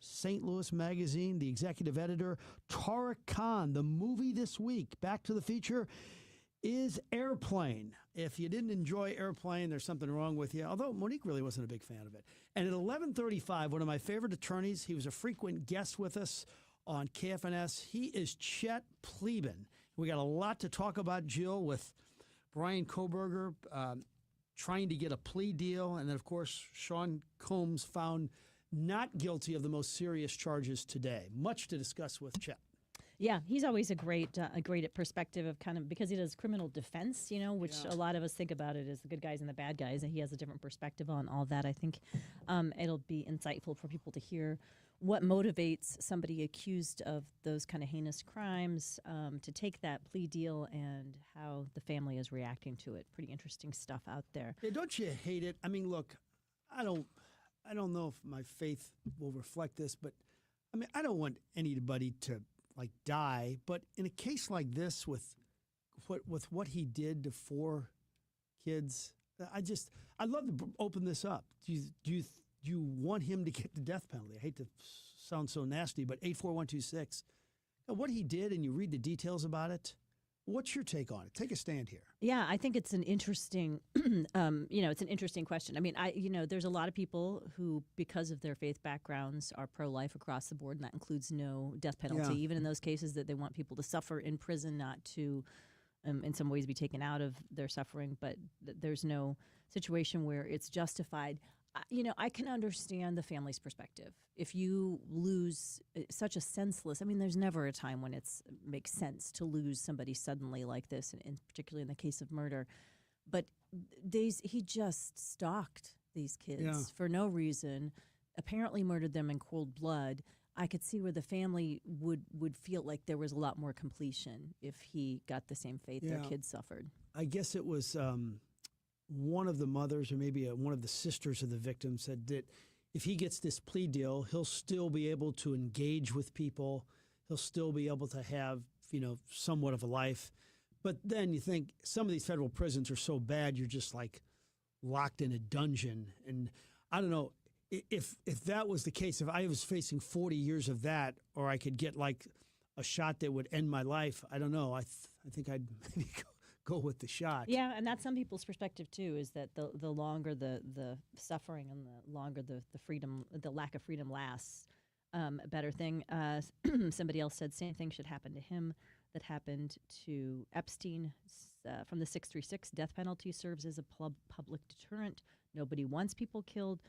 St. Louis Magazine, the executive editor, Tariq Khan. The movie this week, back to the feature, is Airplane. If you didn't enjoy Airplane, there's something wrong with you, although Monique really wasn't a big fan of it. And at 11:35, one of my favorite attorneys, he was a frequent guest with us on KFNS. He is Chet Pleban. We got a lot to talk about, Jill, with Brian Kohberger trying to get a plea deal. And then, of course, Sean Combs found not guilty of the most serious charges today. Much to discuss with Chet. Yeah, he's always a great perspective of kind of, because he does criminal defense, which a lot of us think about it as the good guys and the bad guys, and he has a different perspective on all that. I think it'll be insightful for people to hear what motivates somebody accused of those kind of heinous crimes to take that plea deal and how the family is reacting to it. Pretty interesting stuff out there. Yeah, don't you hate it? I mean, look, I don't know if my faith will reflect this, but I mean, I don't want anybody to die, but in a case like this with what he did to 4 kids, I'd love to open this up. Do you want him to get the death penalty? I hate to sound so nasty, but 84126, what he did, and you read the details about it. What's your take on it? Take a stand here. Yeah, I think it's an interesting, it's an interesting question. I mean, there's a lot of people who, because of their faith backgrounds, are pro-life across the board, and that includes no death penalty, even in those cases that they want people to suffer in prison, not to, in some ways, be taken out of their suffering. But there's no situation where it's justified. I can understand the family's perspective. If you lose such a senseless, there's never a time when it makes sense to lose somebody suddenly like this, and particularly in the case of murder. But he just stalked these kids for no reason, apparently murdered them in cold blood. I could see where the family would feel like there was a lot more completion if he got the same fate their kids suffered. I guess it was one of the mothers, or maybe one of the sisters of the victim, said that if he gets this plea deal, he'll still be able to engage with people. He'll still be able to have, somewhat of a life. But then you think some of these federal prisons are so bad, you're just like locked in a dungeon. And I don't know if that was the case, if I was facing 40 years of that, or I could get like a shot that would end my life. I don't know. I think I'd maybe go with the shot. Yeah, and that's some people's perspective too, is that the longer the suffering and the longer the freedom, the lack of freedom lasts, a better thing. Somebody else said same thing should happen to him that happened to Epstein from the 636. Death penalty serves as a public deterrent. Nobody wants people killed,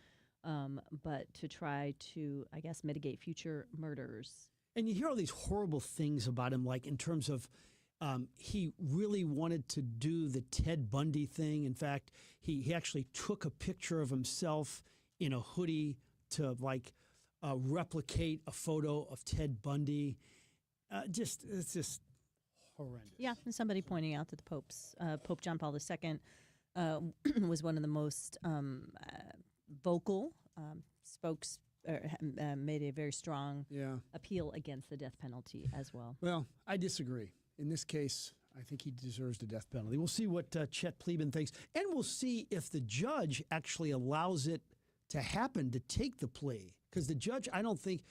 but to try to, I guess, mitigate future murders. And you hear all these horrible things about him, like in terms of he really wanted to do the Ted Bundy thing. In fact, he actually took a picture of himself in a hoodie to replicate a photo of Ted Bundy. It's just horrendous. Yeah, and somebody pointing out that the Pope John Paul II was one of the most vocal made a very strong appeal against the death penalty as well. Well, I disagree. In this case, I think he deserves the death penalty. We'll see what Chet Pleban thinks, and we'll see if the judge actually allows it to happen, to take the plea. Because the judge, I don't think,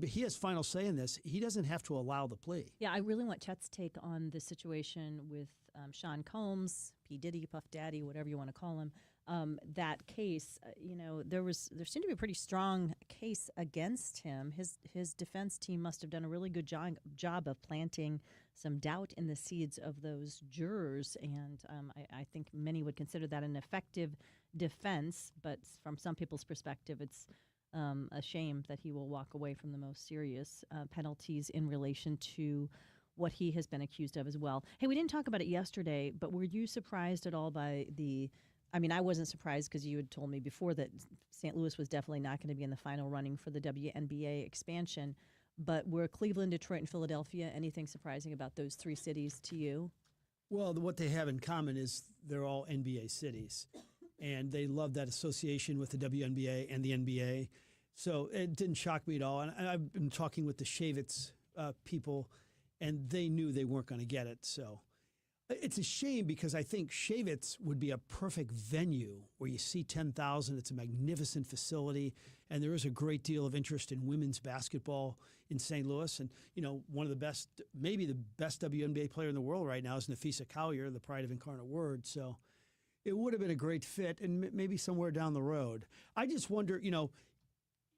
he has final say in this. He doesn't have to allow the plea. Yeah, I really want Chet's take on the situation with Sean Combs, P. Diddy, Puff Daddy, whatever you want to call him. That case, there seemed to be a pretty strong case against him. His defense team must have done a really good job of planting some doubt in the seeds of those jurors, and I think many would consider that an effective defense. But from some people's perspective, it's a shame that he will walk away from the most serious penalties in relation to what he has been accused of as well. Hey, we didn't talk about it yesterday, but were you surprised at all by I wasn't surprised because you had told me before that St. Louis was definitely not going to be in the final running for the WNBA expansion. But were Cleveland, Detroit, and Philadelphia anything surprising about those 3 cities to you? Well, what they have in common is they're all NBA cities, and they love that association with the WNBA and the NBA. So it didn't shock me at all. And I've been talking with the Shavitz people, and they knew they weren't going to get it. So It's a shame because I think Shavitz would be a perfect venue where you see 10,000. It's a magnificent facility, and there is a great deal of interest in women's basketball in St. Louis. And, one of the best, maybe the best WNBA player in the world right now is Nafisa Collier, the pride of Incarnate Word. So it would have been a great fit, and maybe somewhere down the road. I just wonder,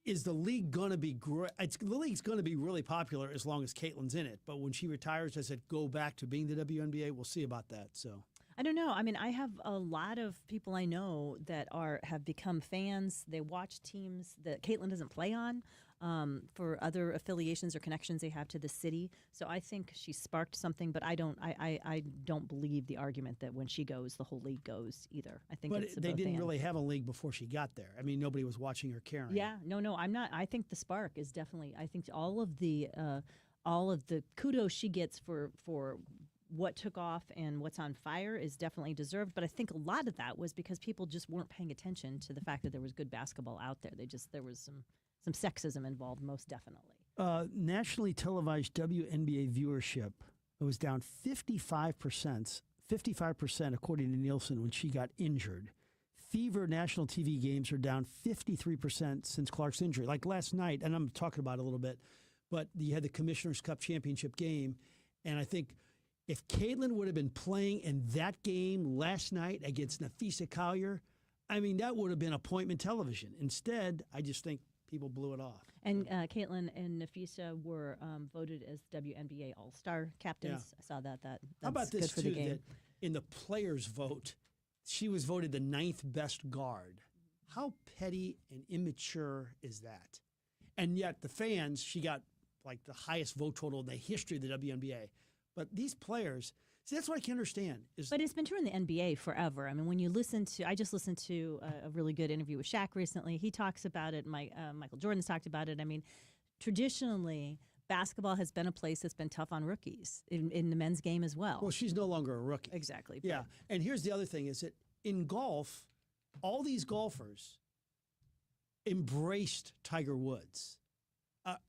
is the league going to be great? The league's going to be really popular as long as Caitlin's in it. But when she retires, does it go back to being the WNBA? We'll see about that. So I don't know. I mean, I have a lot of people I know that have become fans. They watch teams that Caitlin doesn't play on for other affiliations or connections they have to the city. So I think she sparked something, but I don't believe the argument that when she goes, the whole league goes either. I think But it's they both didn't and. really have a league before she got there. I mean, nobody was watching or caring. Yeah, no, I'm not. I think the spark is definitely. I think all of the kudos she gets for what took off and what's on fire is definitely deserved. But I think a lot of that was because people just weren't paying attention to the fact that there was good basketball out there. There was some sexism involved, most definitely. Nationally televised WNBA viewership was down 55% according to Nielsen when she got injured. Fever national TV games are down 53% since Clark's injury. Like last night, and I'm talking about it a little bit, but you had the Commissioner's Cup championship game, and I think if Caitlin would have been playing in that game last night against Nafisa Collier, I mean, that would have been appointment television. Instead, I just think people blew it off. And Caitlin and Nafisa were voted as WNBA All-Star captains. Yeah. I saw that. That's How about good this, for too, the game. that in the players' vote, she was voted the 9th best guard. How petty and immature is that? And yet the fans, she got like the highest vote total in the history of the WNBA. But these players, see, that's what I can understand. But it's been true in the NBA forever. I mean, when you I just listened to a really good interview with Shaq recently. He talks about it. Michael Jordan's talked about it. I mean, traditionally, basketball has been a place that's been tough on rookies in the men's game as well. Well, she's no longer a rookie. Exactly. Yeah. And here's the other thing is that in golf, all these golfers embraced Tiger Woods.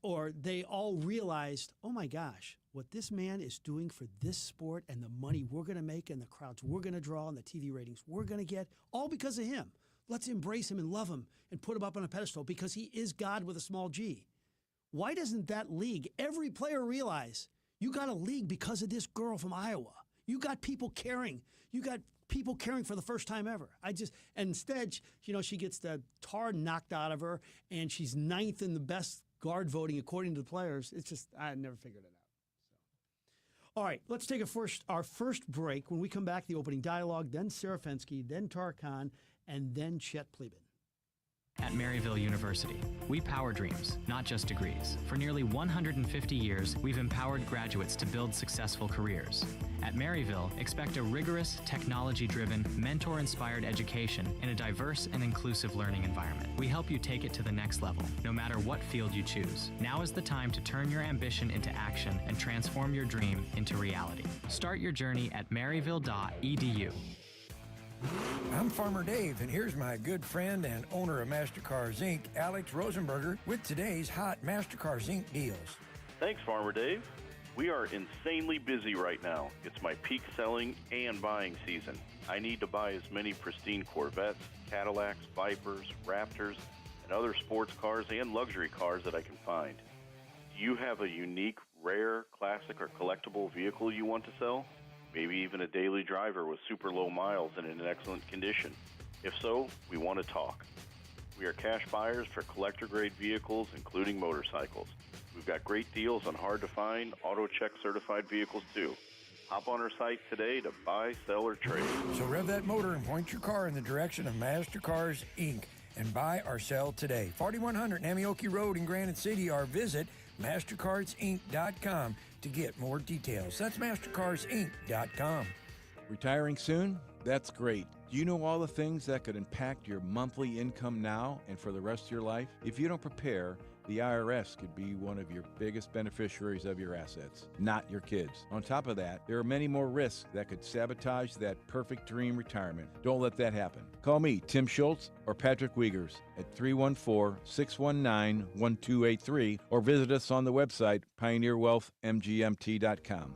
Or they all realized, oh my gosh, what this man is doing for this sport and the money we're going to make and the crowds we're going to draw and the TV ratings we're going to get, all because of him. Let's embrace him and love him and put him up on a pedestal because he is God with a small g. Why doesn't that league, every player realize you got a league because of this girl from Iowa? You got people caring. You got people caring for the first time ever. And instead, she gets the tar knocked out of her and she's 9th in the best guard voting according to the players. It's just, I never figured it out. So. All right, let's take our first break. When we come back, the opening dialogue, then Sarah Fensky, then Tara Khan, and then Chet Pleban. At Maryville University, we power dreams, not just degrees. For nearly 150 years, we've empowered graduates to build successful careers. At Maryville, expect a rigorous, technology-driven, mentor-inspired education in a diverse and inclusive learning environment. We help you take it to the next level, no matter what field you choose. Now is the time to turn your ambition into action and transform your dream into reality. Start your journey at maryville.edu. I'm Farmer Dave, and here's my good friend and owner of MasterCars Inc., Alex Rosenberger, with today's hot MasterCars Inc. deals. Thanks, Farmer Dave. We are insanely busy right now. It's my peak selling and buying season. I need to buy as many pristine Corvettes, Cadillacs, Vipers, Raptors, and other sports cars and luxury cars that I can find. Do you have a unique, rare, classic, or collectible vehicle you want to sell? Maybe even a daily driver with super low miles and in excellent condition. If so, we want to talk. We are cash buyers for collector-grade vehicles, including motorcycles. We've got great deals on hard-to-find, auto-check certified vehicles, too. Hop on our site today to buy, sell, or trade. So rev that motor and point your car in the direction of MasterCars Inc. and buy or sell today. 4100 Namioki Road in Granite City, or visit MasterCarsInc.com to get more details. That's MasterCarsInc.com. Retiring soon? That's great. Do you know all the things that could impact your monthly income now and for the rest of your life? If you don't prepare, the IRS could be one of your biggest beneficiaries of your assets, not your kids. On top of that, there are many more risks that could sabotage that perfect dream retirement. Don't let that happen. Call me, Tim Schultz, or Patrick Wiegers at 314-619-1283, or visit us on the website, pioneerwealthmgmt.com.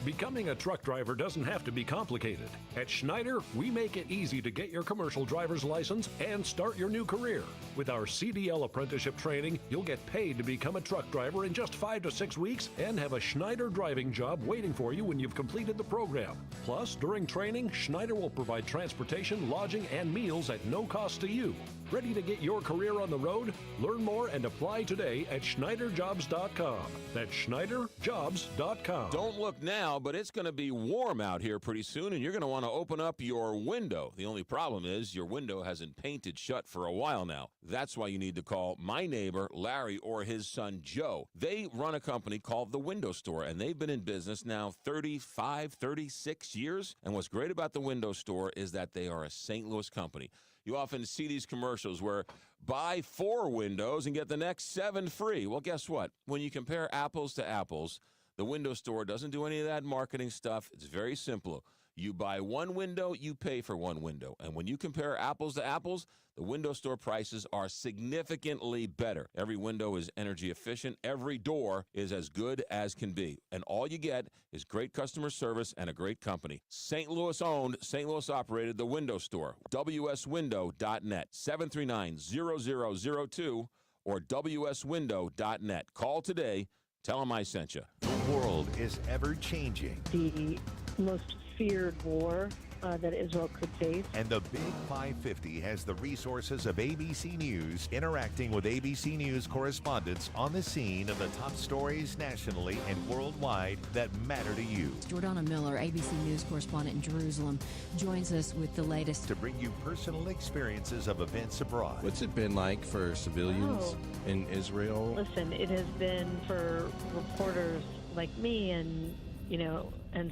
Becoming a truck driver doesn't have to be complicated. At Schneider, we make it easy to get your commercial driver's license and start your new career. With our CDL apprenticeship training, you'll get paid to become a truck driver in just 5 to 6 weeks and have a Schneider driving job waiting for you when you've completed the program. Plus, during training, Schneider will provide transportation, lodging, and meals at no cost to you. Ready to get your career on the road? Learn more and apply today at SchneiderJobs.com. That's SchneiderJobs.com. Don't look now, but it's going to be warm out here pretty soon, and you're going to want to open up your window. The only problem is your window hasn't painted shut for a while now. That's why you need to call my neighbor, Larry, or his son, Joe. They run a company called The Window Store, and they've been in business now 35, 36 years. And what's great about The Window Store is that they are a St. Louis company. You often see these commercials where buy 4 windows and get the next 7 free. Well, guess what? When you compare apples to apples, The Window Store doesn't do any of that marketing stuff. It's very simple. You buy 1 window, you pay for 1 window. And when you compare apples to apples, The Window Store prices are significantly better. Every window is energy efficient. Every door is as good as can be. And all you get is great customer service and a great company. St. Louis owned, St. Louis operated The Window Store. WSWindow.net, 739-0002 or WSWindow.net. Call today. Tell them I sent you. The world is ever changing. The most feared war that Israel could face. And the Big 550 has the resources of ABC News, interacting with ABC News correspondents on the scene of the top stories nationally and worldwide that matter to you. Jordana Miller, ABC News correspondent in Jerusalem, joins us with the latest to bring you personal experiences of events abroad. What's it been like for civilians in Israel? Listen, it has been for reporters like me and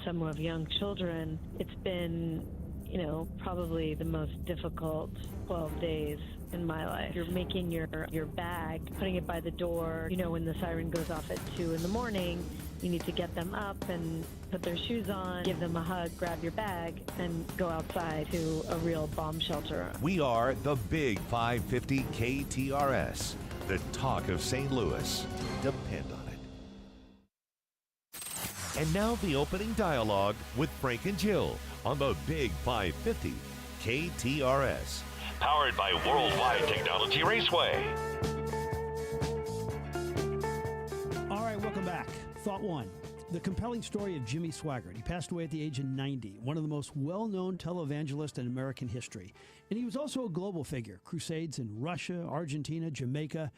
some who have young children, it's been, probably the most difficult 12 days in my life. You're making your bag, putting it by the door. When the siren goes off at 2 in the morning, you need to get them up and put their shoes on, give them a hug, grab your bag, and go outside to a real bomb shelter. We are the Big 550 KTRS, the talk of St. Louis. Depend on it. And now the opening dialogue with Frank and Jill on the Big 550 KTRS. Powered by Worldwide Technology Raceway. All right, welcome back. Thought 1. The compelling story of Jimmy Swaggart. He passed away at the age of 90, one of the most well-known televangelists in American history. And he was also a global figure, crusades in Russia, Argentina, Jamaica.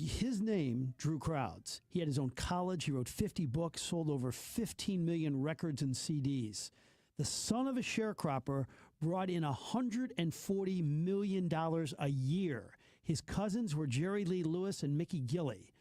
His name drew crowds. He had his own college. He wrote 50 books, sold over 15 million records and CDs. The son of a sharecropper brought in $140 million a year. His cousins were Jerry Lee Lewis and Mickey Gilley.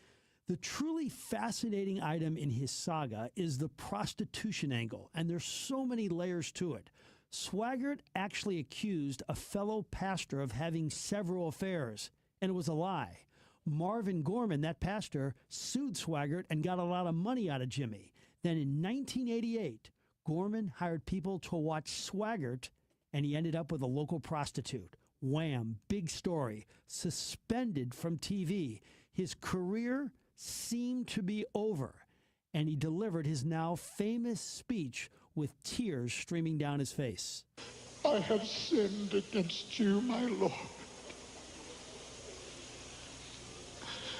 The truly fascinating item in his saga is the prostitution angle, and there's so many layers to it. Swaggart actually accused a fellow pastor of having several affairs, and it was a lie. Marvin Gorman, that pastor, sued Swaggart and got a lot of money out of Jimmy. Then in 1988, Gorman hired people to watch Swaggart, and he ended up with a local prostitute. Wham, big story, suspended from TV. His career seemed to be over, and he delivered his now famous speech with tears streaming down his face. I have sinned against you, my Lord.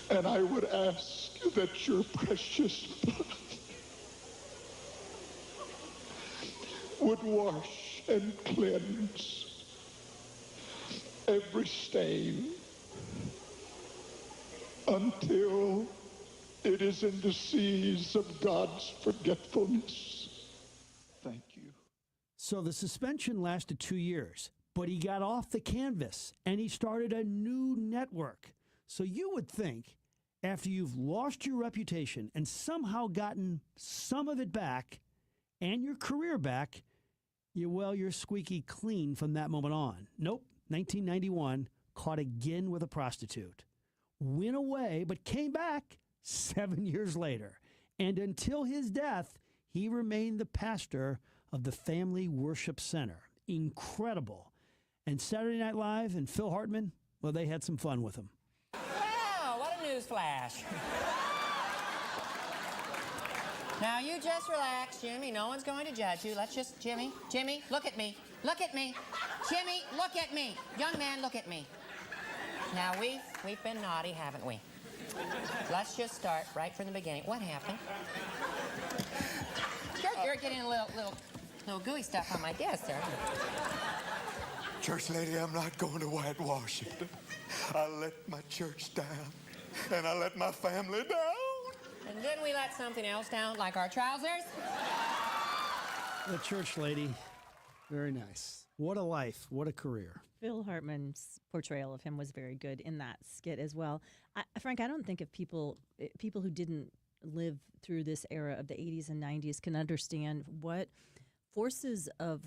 And I would ask that your precious blood would wash and cleanse every stain until it is in the seas of God's forgetfulness. Thank you. So the suspension lasted 2 years, but he got off the canvas and he started a new network. So you would think, after you've lost your reputation and somehow gotten some of it back and your career back, you're squeaky clean from that moment on. Nope, 1991, caught again with a prostitute. Went away, but came back 7 years later. And until his death, he remained the pastor of the Family Worship Center. Incredible. And Saturday Night Live and Phil Hartman, well, they had some fun with him. Wow, what a news flash. Now you just relax, Jimmy. No one's going to judge you. Let's just, Jimmy, look at me. Look at me. Jimmy, look at me. Young man, look at me. Now we've been naughty, haven't we? Let's just start right from the beginning. What happened? You're getting a little gooey stuff on my desk, sir. Church lady, I'm not going to whitewash it. I let my church down, and I let my family down. And then we let something else down, like our trousers. The church lady. Very nice. What a life. What a career. Phil Hartman's portrayal of him was very good in that skit as well. Frank, I don't think if people who didn't live through this era of the 80s and 90s can understand what forces of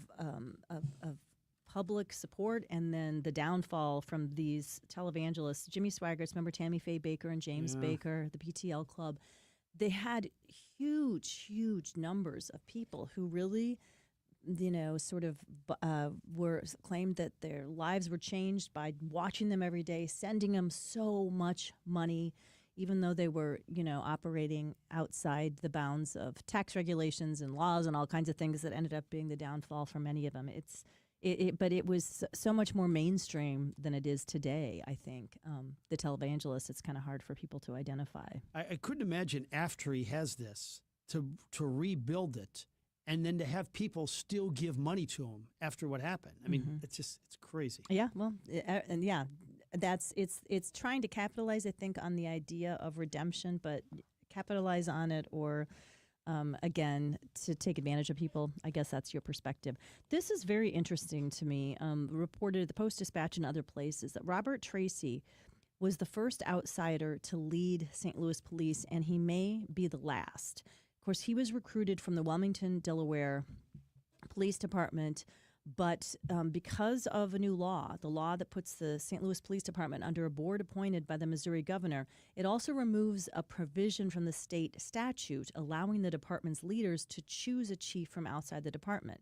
public support and then the downfall from these televangelists, Jimmy Swaggart, remember Tammy Faye Baker and James Baker, the PTL Club, they had huge numbers of people who really, sort of were claimed that their lives were changed by watching them every day, sending them so much money, even though they were, operating outside the bounds of tax regulations and laws and all kinds of things that ended up being the downfall for many of them. But it was so much more mainstream than it is today, I think. The televangelist, it's kind of hard for people to identify. I couldn't imagine after he has this to rebuild it and then to have people still give money to him after what happened. I mean, it's crazy. Yeah, well, it's trying to capitalize, I think, on the idea of redemption, but capitalize on it or again, to take advantage of people. I guess that's your perspective. This is very interesting to me. Reported at the Post-Dispatch and other places that Robert Tracy was the first outsider to lead St. Louis police, and he may be the last. Of course, he was recruited from the Wilmington, Delaware Police Department, but because of a new law, the law that puts the St. Louis Police Department under a board appointed by the Missouri governor, it also removes a provision from the state statute allowing the department's leaders to choose a chief from outside the department.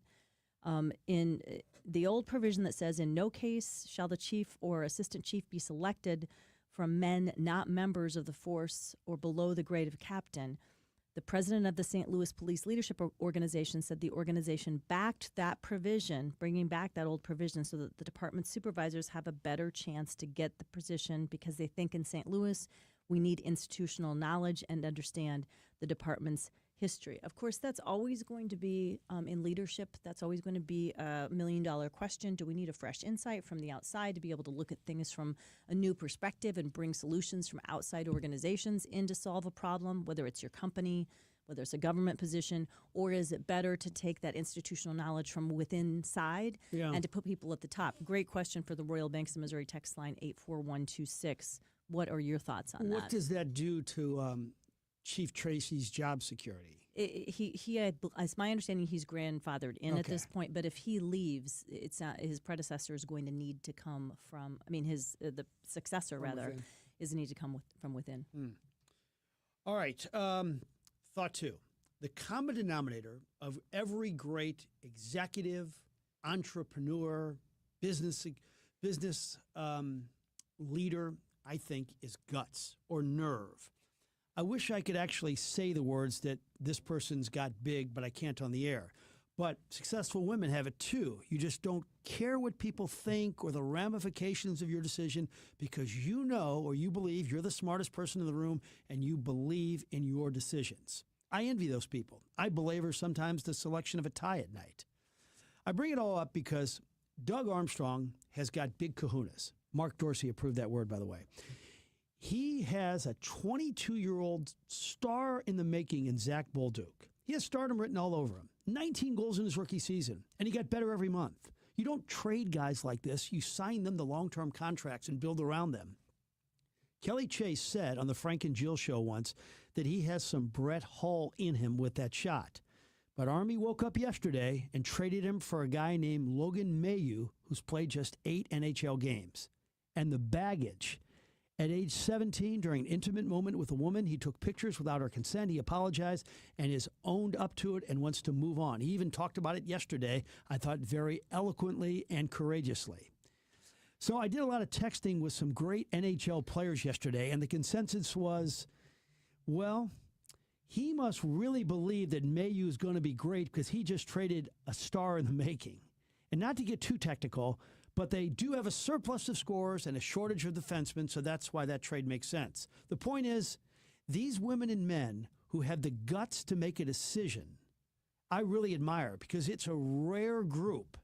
In the old provision that says, in no case shall the chief or assistant chief be selected from men not members of the force or below the grade of captain, the president of the St. Louis Police Leadership Organization said the organization backed that provision, bringing back that old provision so that the department supervisors have a better chance to get the position because they think in St. Louis we need institutional knowledge and understand the department's history. Of course, that's always going to be, in leadership, that's always going to be a million-dollar question. Do we need a fresh insight from the outside to be able to look at things from a new perspective and bring solutions from outside organizations in to solve a problem, whether it's your company, whether it's a government position, or is it better to take that institutional knowledge from within inside and to put people at the top? Great question for the Royal Banks of Missouri text line 84126. What are your thoughts on that? What does that do to Chief Tracy's job security? He as my understanding, he's grandfathered in at this point. But if he leaves, it's not, his predecessor is going to need to come from. I mean, the successor is need to come from within. All right. Thought two: the common denominator of every great executive, entrepreneur, business leader, I think, is guts or nerve. I wish I could actually say the words that this person's got big, but I can't on the air. But successful women have it too. You just don't care what people think or the ramifications of your decision because you know or you believe you're the smartest person in the room and you believe in your decisions. I envy those people. I belabor sometimes the selection of a tie at night. I bring it all up because Doug Armstrong has got big kahunas. Mark Dorsey approved that word, by the way. He has a 22-year-old star in the making in Zach Bolduc. He has stardom written all over him. 19 goals in his rookie season, and he got better every month. You don't trade guys like this. You sign them to long-term contracts and build around them. Kelly Chase said on the Frank and Jill show once that he has some Brett Hull in him with that shot. But Army woke up yesterday and traded him for a guy named Logan Mailloux, who's played just 8 NHL games. And the baggage. At age 17, during an intimate moment with a woman, he took pictures without her consent. He apologized and is owned up to it and wants to move on. He even talked about it yesterday, I thought very eloquently and courageously. So I did a lot of texting with some great NHL players yesterday, and the consensus was, well, he must really believe that Mayu is going to be great because he just traded a star in the making. And not to get too technical, but they do have a surplus of scorers and a shortage of defensemen, so that's why that trade makes sense. The point is, these women and men who have the guts to make a decision, I really admire because it's a rare group.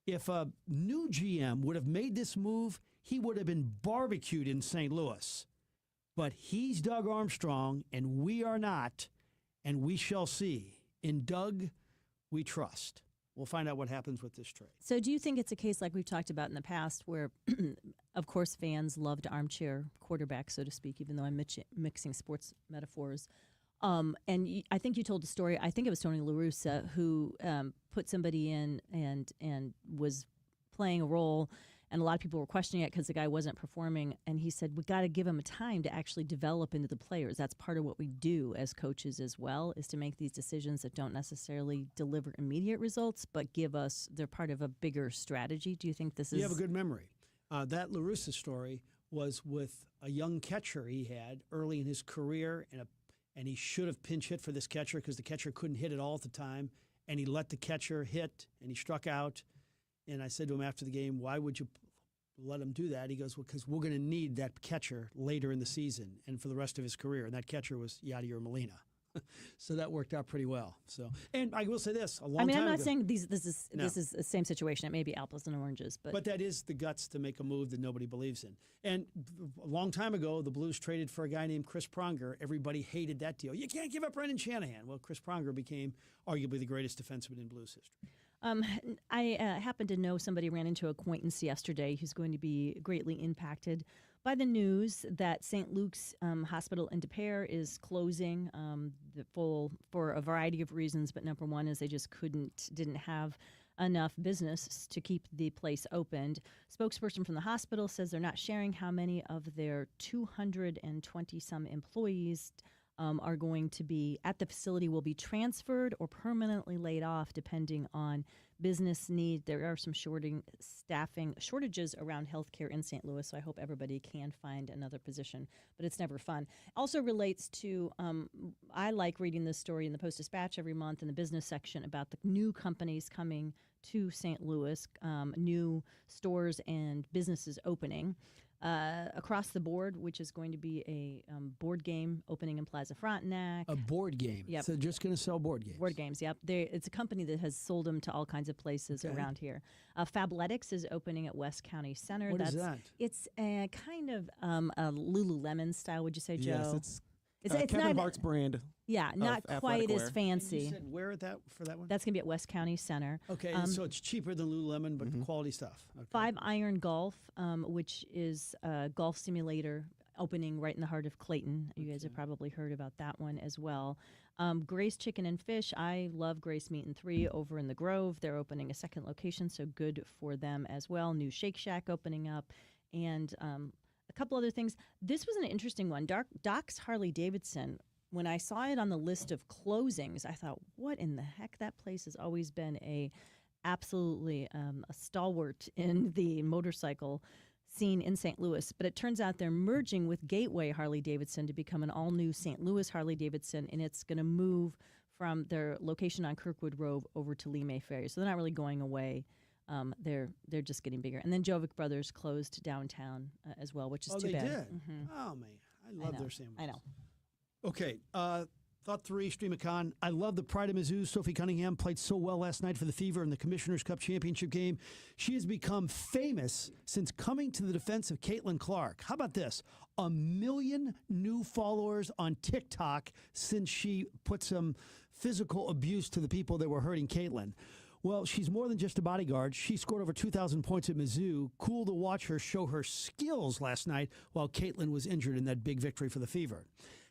If a new GM would have made this move, he would have been barbecued in St. Louis. But he's Doug Armstrong, and we are not, and we shall see. In Doug, we trust. We'll find out what happens with this trade. So do you think it's a case like we've talked about in the past where, of course, fans loved armchair quarterback, so to speak, even though I'm mixing sports metaphors. I think you told a story, I think it was Tony La Russa, who put somebody in and was playing a role, and a lot of people were questioning it because the guy wasn't performing, and he said, we got to give him a time to actually develop into the players. That's part of what we do as coaches as well, is to make these decisions that don't necessarily deliver immediate results, but they're part of a bigger strategy. Do you think this is... You have a good memory. That La Russa story was with a young catcher he had early in his career, and he should have pinch hit for this catcher because the catcher couldn't hit at all at the time, and he let the catcher hit, and he struck out. And I said to him after the game, why would you let him do that? He goes, well, because we're going to need that catcher later in the season and for the rest of his career. And that catcher was Yadier Molina. So that worked out pretty well. So, and I will say this, a long time ago. I'm not saying this is the same situation. It may be apples and oranges. But that is the guts to make a move that nobody believes in. And a long time ago, the Blues traded for a guy named Chris Pronger. Everybody hated that deal. You can't give up Brendan Shanahan. Well, Chris Pronger became arguably the greatest defenseman in Blues history. I happen to know somebody ran into an acquaintance yesterday who's going to be greatly impacted by the news that St. Luke's Hospital in De Pere is closing for a variety of reasons. But number one is they just didn't have enough business to keep the place opened. Spokesperson from the hospital says they're not sharing how many of their 220-some employees are going to be at the facility, will be transferred or permanently laid off depending on business need. There are some staffing shortages around healthcare in St. Louis, so I hope everybody can find another position, but it's never fun. Also relates to, I like reading this story in the Post-Dispatch every month in the business section about the new companies coming to St. Louis, new stores and businesses opening. Across the board, which is going to be a board game opening in Plaza Frontenac. A board game? Yep. So just going to sell board games? Board games, yep. It's a company that has sold them to all kinds of places around here. Fabletics is opening at West County Center. What is that? It's a kind of a Lululemon style, would you say, Joe? Yes, it's Kevin Hart's brand. Yeah, not quite as fancy. And you said where for that one? That's going to be at West County Center. Okay, so it's cheaper than Lululemon, but quality stuff. Okay. 5 Iron Golf, which is a golf simulator opening right in the heart of Clayton. You guys have probably heard about that one as well. Grace Chicken and Fish. I love Grace Meat and 3 over in the Grove. They're opening a second location, so good for them as well. New Shake Shack opening up, and a couple other things. This was an interesting one. Doc's Harley Davidson. When I saw it on the list of closings, I thought, what in the heck? That place has always been absolutely a stalwart in the motorcycle scene in St. Louis. But it turns out they're merging with Gateway Harley Davidson to become an all-new St. Louis Harley Davidson, and it's going to move from their location on Kirkwood Road over to Lee May Ferry. So they're not really going away. They're just getting bigger. And then Jovic Brothers closed downtown as well, which is too bad. Oh, they did? Oh, man. I love their sandwiches. I know. Okay. Thought 3, Stream of Con. I love the Pride of Mizzou. Sophie Cunningham played so well last night for the Fever in the Commissioner's Cup Championship game. She has become famous since coming to the defense of Caitlin Clark. How about this? 1 million new followers on TikTok since she put some physical abuse to the people that were hurting Caitlin. Well, she's more than just a bodyguard. She scored over 2,000 points at Mizzou. Cool to watch her show her skills last night while Caitlin was injured in that big victory for the Fever.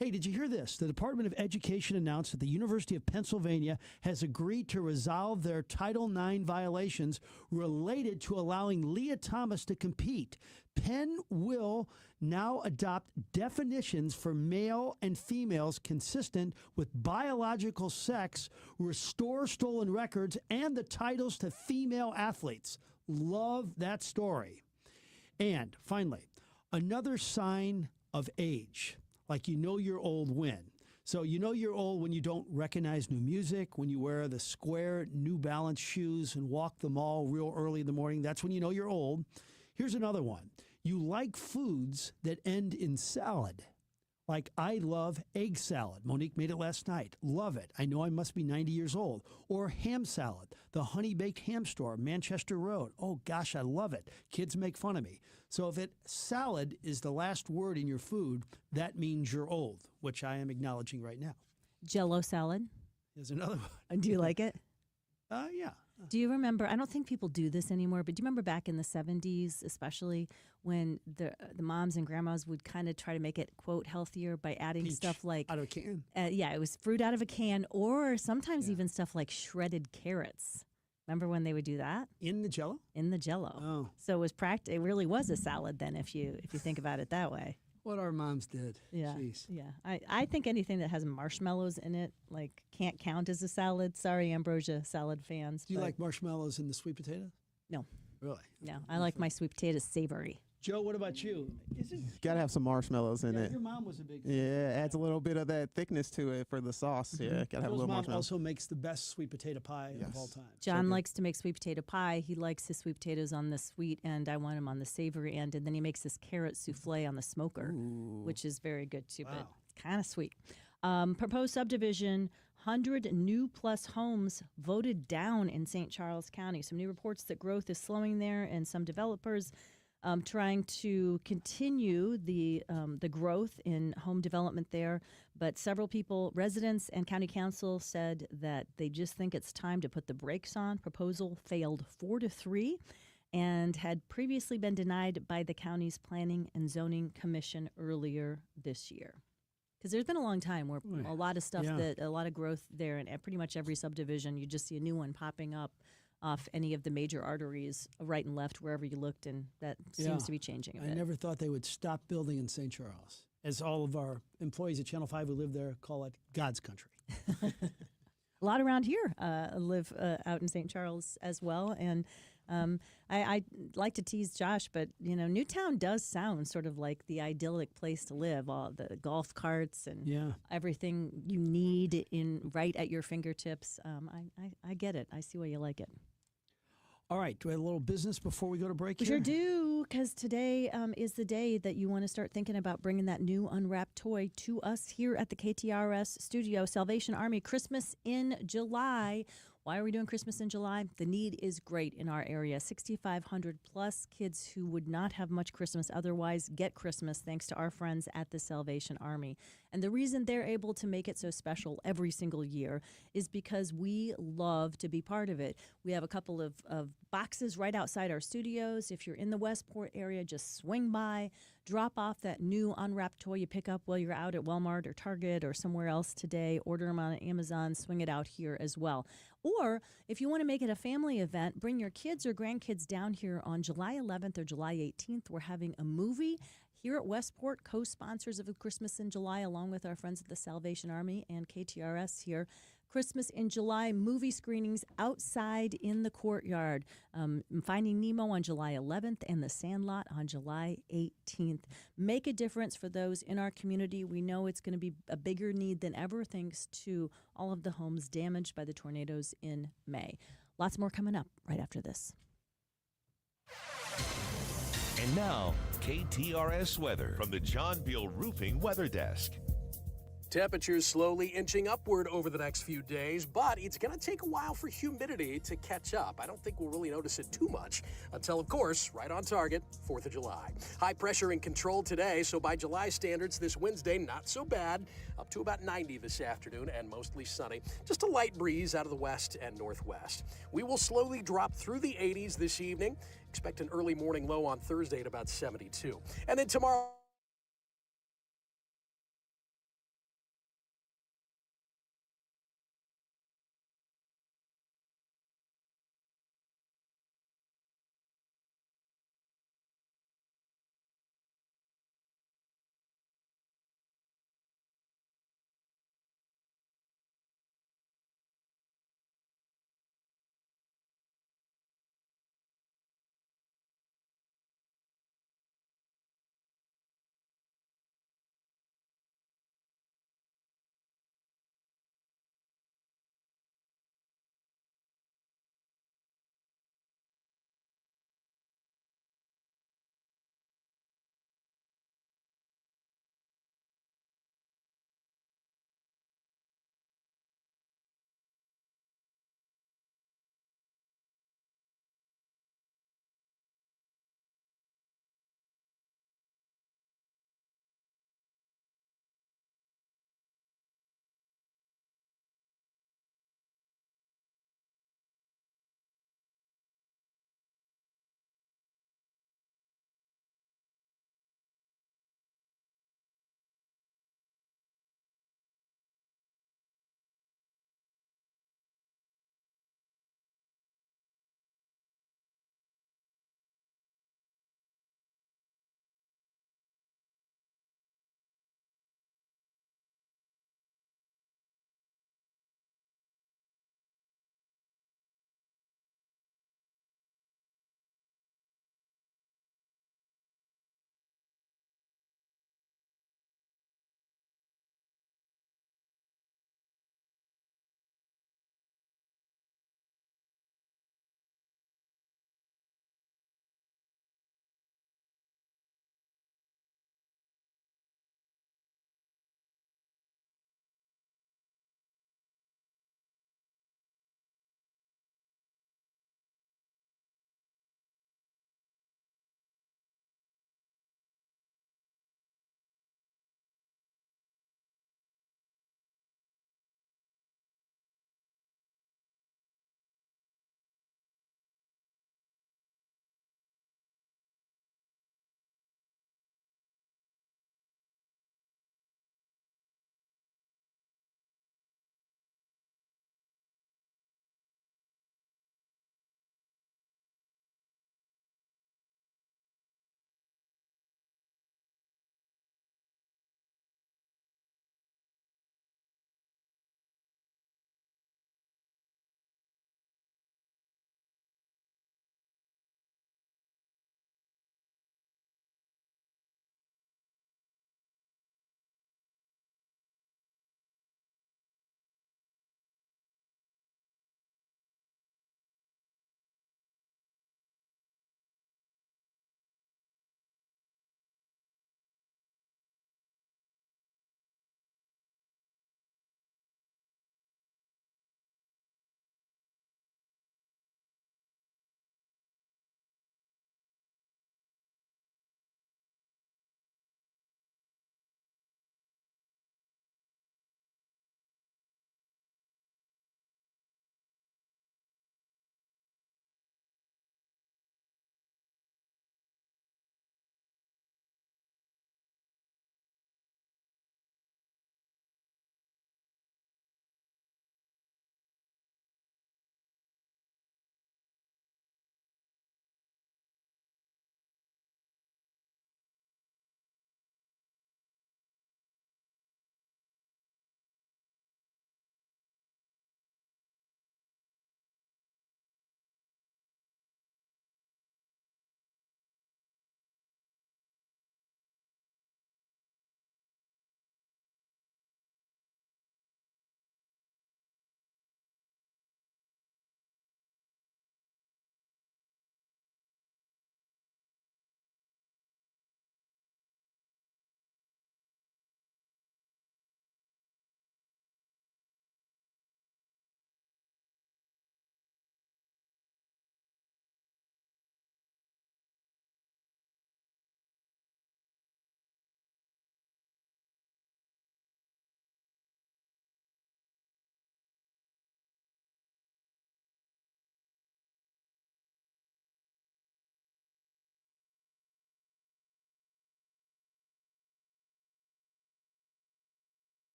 Hey, did you hear this? The Department of Education announced that the University of Pennsylvania has agreed to resolve their Title IX violations related to allowing Leah Thomas to compete. Penn will now adopt definitions for male and females consistent with biological sex, restore stolen records, and the titles to female athletes. Love that story. And finally, another sign of age, like you know you're old when So you know you're old when you don't recognize new music, when you wear the square New Balance shoes and walk the mall real early in the morning. That's when you know you're old. Here's another one. You like foods that end in salad. Like, I love egg salad. Monique made it last night. Love it. I know I must be 90 years old. Or ham salad, the Honey Baked Ham Store, Manchester Road. Oh, gosh, I love it. Kids make fun of me. So if salad is the last word in your food, that means you're old, which I am acknowledging right now. Jell-O salad. There's another one. Do you like it? Yeah. Do you remember, I don't think people do this anymore, but do you remember back in the 70s, especially when the moms and grandmas would kind of try to make it, quote, healthier by adding Peach stuff like... out of a can. Yeah, it was fruit out of a can, or sometimes even stuff like shredded carrots. Remember when they would do that? In the Jell-O? In the Jell-O. Oh. So it really was a salad then, if you think about it that way. What our moms did. Yeah. Jeez. Yeah. I think anything that has marshmallows in it, like, can't count as a salad. Sorry, Ambrosia salad fans. Do you like marshmallows in the sweet potato? No. Really? No. I like my sweet potatoes savory. Joe, what about you? Got to have some marshmallows in it. Your mom was a big fan. Yeah, adds a little bit of that thickness to it for the sauce. Yeah, got to have a Joe's little mom marshmallow. also makes the best sweet potato pie of all time. John likes to make sweet potato pie. He likes his sweet potatoes on the sweet end. I want him on the savory end. And then he makes this carrot souffle on the smoker, which is very good too, but it's kind of sweet. Proposed subdivision, 100 new plus homes voted down in St. Charles County. Some new reports that growth is slowing there, and some developers trying to continue the growth in home development there. But several people, residents and county council, said that they just think it's time to put the brakes on. Proposal failed 4-3 and had previously been denied by the county's Planning and Zoning Commission earlier this year. Because there's been a long time where a lot of stuff, a lot of growth there, and pretty much every subdivision, you just see a new one popping up off any of the major arteries, right and left, wherever you looked, and that seems to be changing a bit. I never thought they would stop building in St. Charles. As all of our employees at Channel 5 who live there call it God's country. A lot around here live out in St. Charles as well, and I like to tease Josh, but Newtown does sound sort of like the idyllic place to live. All the golf carts and everything you need right at your fingertips. I get it. I see why you like it. All right. Do we have a little business before we go to break We here? sure do, because today is the day that you want to start thinking about bringing that new unwrapped toy to us here at the KTRS studio. Salvation Army, Christmas in July. Why are we doing Christmas in July? The need is great in our area. 6,500 plus kids who would not have much Christmas otherwise get Christmas thanks to our friends at the Salvation Army. And the reason they're able to make it so special every single year is because we love to be part of it. We have a couple of boxes right outside our studios. If you're in the Westport area, just swing by, drop off that new unwrapped toy you pick up while you're out at Walmart or Target or somewhere else today. Order them on Amazon, swing it out here as well. Or if you want to make it a family event, bring your kids or grandkids down here on July 11th or July 18th. We're having a movie here at Westport, co-sponsors of Christmas in July, along with our friends at the Salvation Army and KTRS here. Christmas in July movie screenings outside in the courtyard. Finding Nemo on July 11th and The Sandlot on July 18th. Make a difference for those in our community. We know it's going to be a bigger need than ever thanks to all of the homes damaged by the tornadoes in May. Lots more coming up right after this. And now, KTRS weather from the John Beal Roofing Weather Desk. Temperatures slowly inching upward over the next few days, but it's going to take a while for humidity to catch up. I don't think we'll really notice it too much until, of course, right on target, 4th of July. High pressure in control today, so by July standards, this Wednesday, not so bad. Up to about 90 this afternoon and mostly sunny. Just a light breeze out of the west and northwest. We will slowly drop through the 80s this evening. Expect an early morning low on Thursday at about 72. And then tomorrow,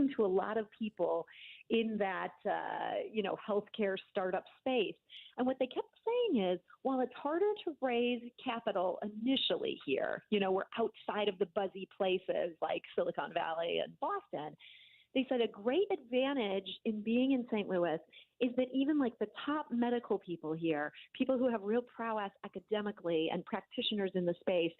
talking to a lot of people in that, healthcare startup space. And what they kept saying is, while it's harder to raise capital initially here, we're outside of the buzzy places like Silicon Valley and Boston. They said a great advantage in being in St. Louis is that even like the top medical people here, people who have real prowess academically and practitioners in the space,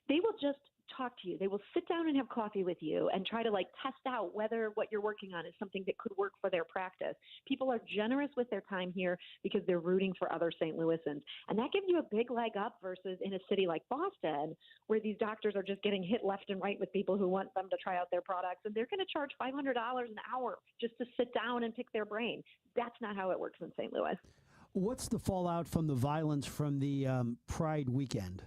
they will just talk to you. They will sit down and have coffee with you and try to test out whether what you're working on is something that could work for their practice. People are generous with their time here because they're rooting for other St. Louisans. And that gives you a big leg up versus in a city like Boston, where these doctors are just getting hit left and right with people who want them to try out their products. And they're going to charge $500 an hour just to sit down and pick their brain. That's not how it works in St. Louis. What's the fallout from the violence from the Pride weekend?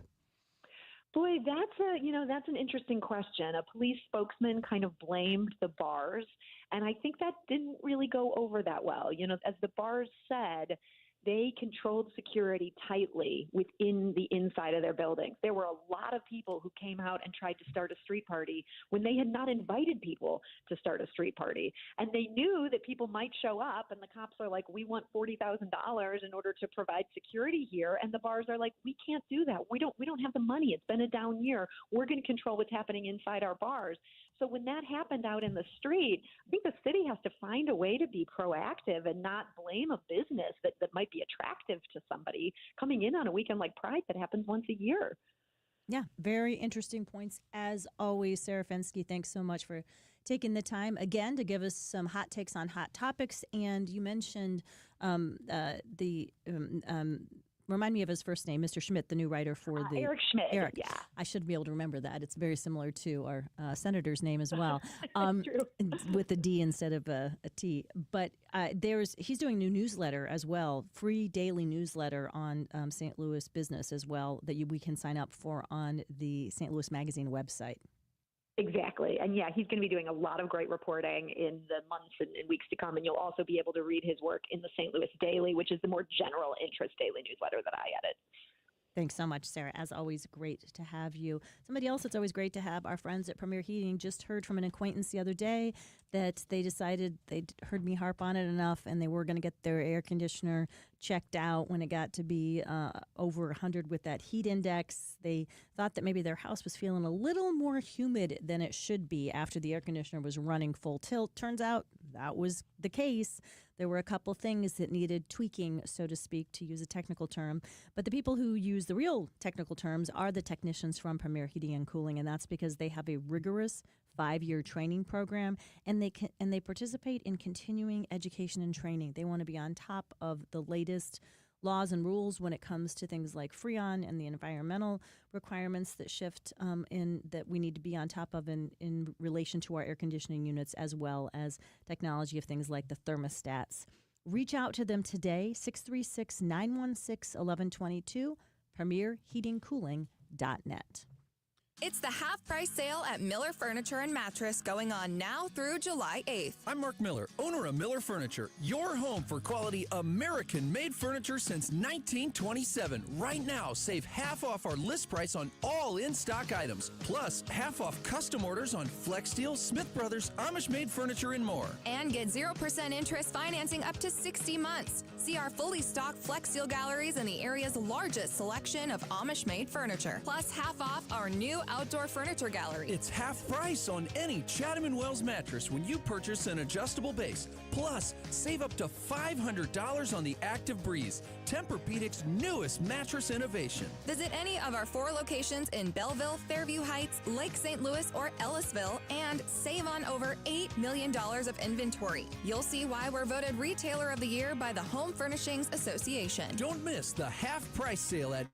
Boy, that's an interesting question. A police spokesman kind of blamed the bars, and I think that didn't really go over that well. As the bars said, they controlled security tightly within the inside of their buildings. There were a lot of people who came out and tried to start a street party when they had not invited people to start a street party. And they knew that people might show up, and the cops are like, we want $40,000 in order to provide security here. And the bars are like, we can't do that. We don't have the money. It's been a down year. We're going to control what's happening inside our bars. So when that happened out in the street, I think the city has to find a way to be proactive and not blame a business that might be attractive to somebody coming in on a weekend like Pride that happens once a year. Yeah, very interesting points. As always, Sarah Fenske, thanks so much for taking the time again to give us some hot takes on hot topics. And you mentioned remind me of his first name, Mr. Schmidt, the new writer for the Eric Schmidt. Eric. Yeah, I should be able to remember that. It's very similar to our senator's name as well, with a D instead of a T. But he's doing a new newsletter as well, free daily newsletter on St. Louis business as well that we can sign up for on the St. Louis Magazine website. Exactly. And yeah, he's going to be doing a lot of great reporting in the months and weeks to come. And you'll also be able to read his work in the St. Louis Daily, which is the more general interest daily newsletter that I edit. Thanks so much, Sarah. As always, great to have you. Somebody else that's always great to have, our friends at Premier Heating. Just heard from an acquaintance the other day that they decided they'd heard me harp on it enough and they were going to get their air conditioner checked out when it got to be over 100 with that heat index. They thought that maybe their house was feeling a little more humid than it should be after the air conditioner was running full tilt. Turns out that was the case. There were a couple things that needed tweaking, so to speak, to use a technical term. But the people who use the real technical terms are the technicians from Premier Heating and Cooling, and that's because they have a rigorous 5-year training program, and they participate in continuing education and training. They want to be on top of the latest laws and rules when it comes to things like Freon and the environmental requirements that shift that we need to be on top of in relation to our air conditioning units, as well as technology of things like the thermostats. Reach out to them today, 636-916-1122, premierheatingcooling.net. It's the half-price sale at Miller Furniture and Mattress going on now through July 8th. I'm Mark Miller, owner of Miller Furniture, your home for quality American-made furniture since 1927. Right now, save half off our list price on all in-stock items, plus half off custom orders on Flex Steel, Smith Brothers, Amish-made furniture, and more. And get 0% interest financing up to 60 months. See our fully stocked Flex Steel galleries and the area's largest selection of Amish-made furniture, plus half off our new outdoor furniture gallery. It's half price on any Chatham & Wells mattress when you purchase an adjustable base. Plus, save up to $500 on the Active Breeze, Tempur-Pedic's newest mattress innovation. Visit any of our 4 locations in Belleville, Fairview Heights, Lake St. Louis, or Ellisville, and save on over $8 million of inventory. You'll see why we're voted Retailer of the Year by the Home Furnishings Association. Don't miss the half-price sale at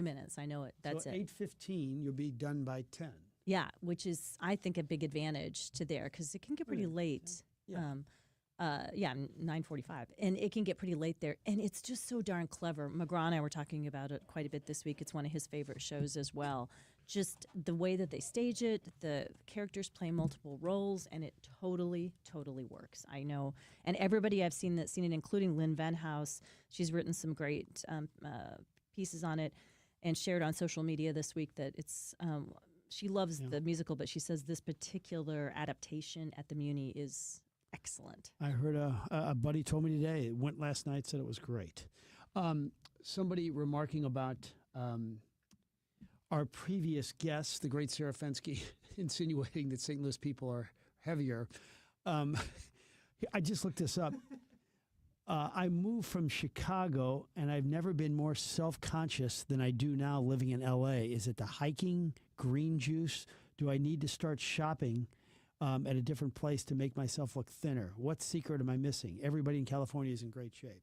minutes. I know it. That's so it. 8:15, you'll be done by 10. Yeah, which is, I think, a big advantage to there because it can get pretty late. Yeah. 9:45, and it can get pretty late there. And it's just so darn clever. McGraw and I were talking about it quite a bit this week. It's one of his favorite shows as well. Just the way that they stage it, the characters play multiple roles, and it totally, totally works. I know, and everybody I've seen it, including Lynn Venhouse. She's written some great pieces on it and shared on social media this week that it's. She loves the musical, but she says this particular adaptation at the Muni is excellent. I heard a buddy told me today, it went last night, said it was great. Somebody remarking about our previous guest, the great Sarah Fensky, insinuating that St. Louis people are heavier. I just looked this up. I moved from Chicago, and I've never been more self-conscious than I do now living in L.A. Is it the hiking, green juice? Do I need to start shopping at a different place to make myself look thinner? What secret am I missing? Everybody in California is in great shape.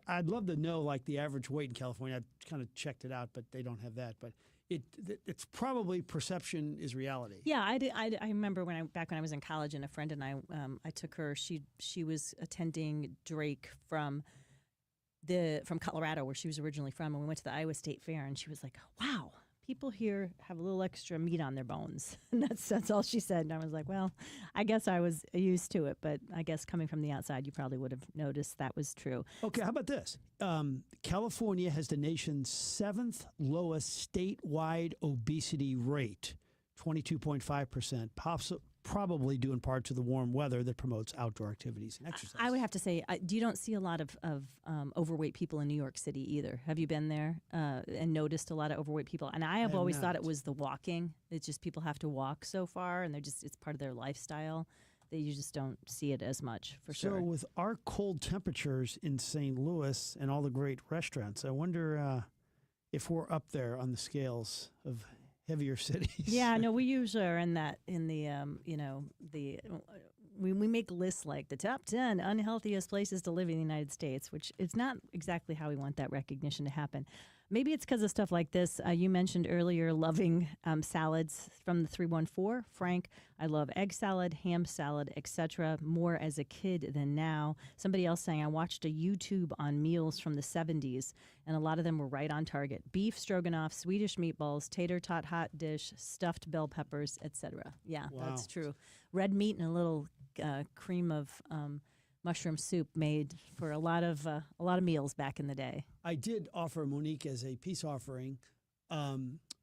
I'd love to know, like, the average weight in California. I've kind of checked it out, but they don't have that. But it's probably perception is reality. Yeah, I remember back when I was in college, and a friend and I took her. She was attending Drake from Colorado, where she was originally from, and we went to the Iowa State Fair, and she was like, "Wow, people here have a little extra meat on their bones." And that's all she said. And I was like, well, I guess I was used to it, but I guess coming from the outside, you probably would have noticed that was true. Okay, how about this? California has the nation's 7th lowest statewide obesity rate, 22.5%, probably due in part to the warm weather that promotes outdoor activities and exercise. I would have to say, you don't see a lot of overweight people in New York City either. Have you been there and noticed a lot of overweight people? And I have always thought it was the walking. It's just people have to walk so far, and it's part of their lifestyle that you just don't see it as much, for sure. So with our cold temperatures in St. Louis and all the great restaurants, I wonder if we're up there on the scales of heavier cities. Yeah, no, we usually are we make lists like the top 10 unhealthiest places to live in the United States, which is not exactly how we want that recognition to happen. Maybe it's because of stuff like this. You mentioned earlier loving salads from the 314. Frank, I love egg salad, ham salad, etc. more as a kid than now. Somebody else saying, I watched a YouTube on meals from the 70s, and a lot of them were right on target. Beef stroganoff, Swedish meatballs, tater tot hot dish, stuffed bell peppers, etc. Yeah, Wow. That's true. Red meat and a little cream of mushroom soup made for a lot of meals back in the day. I did offer Monique as a peace offering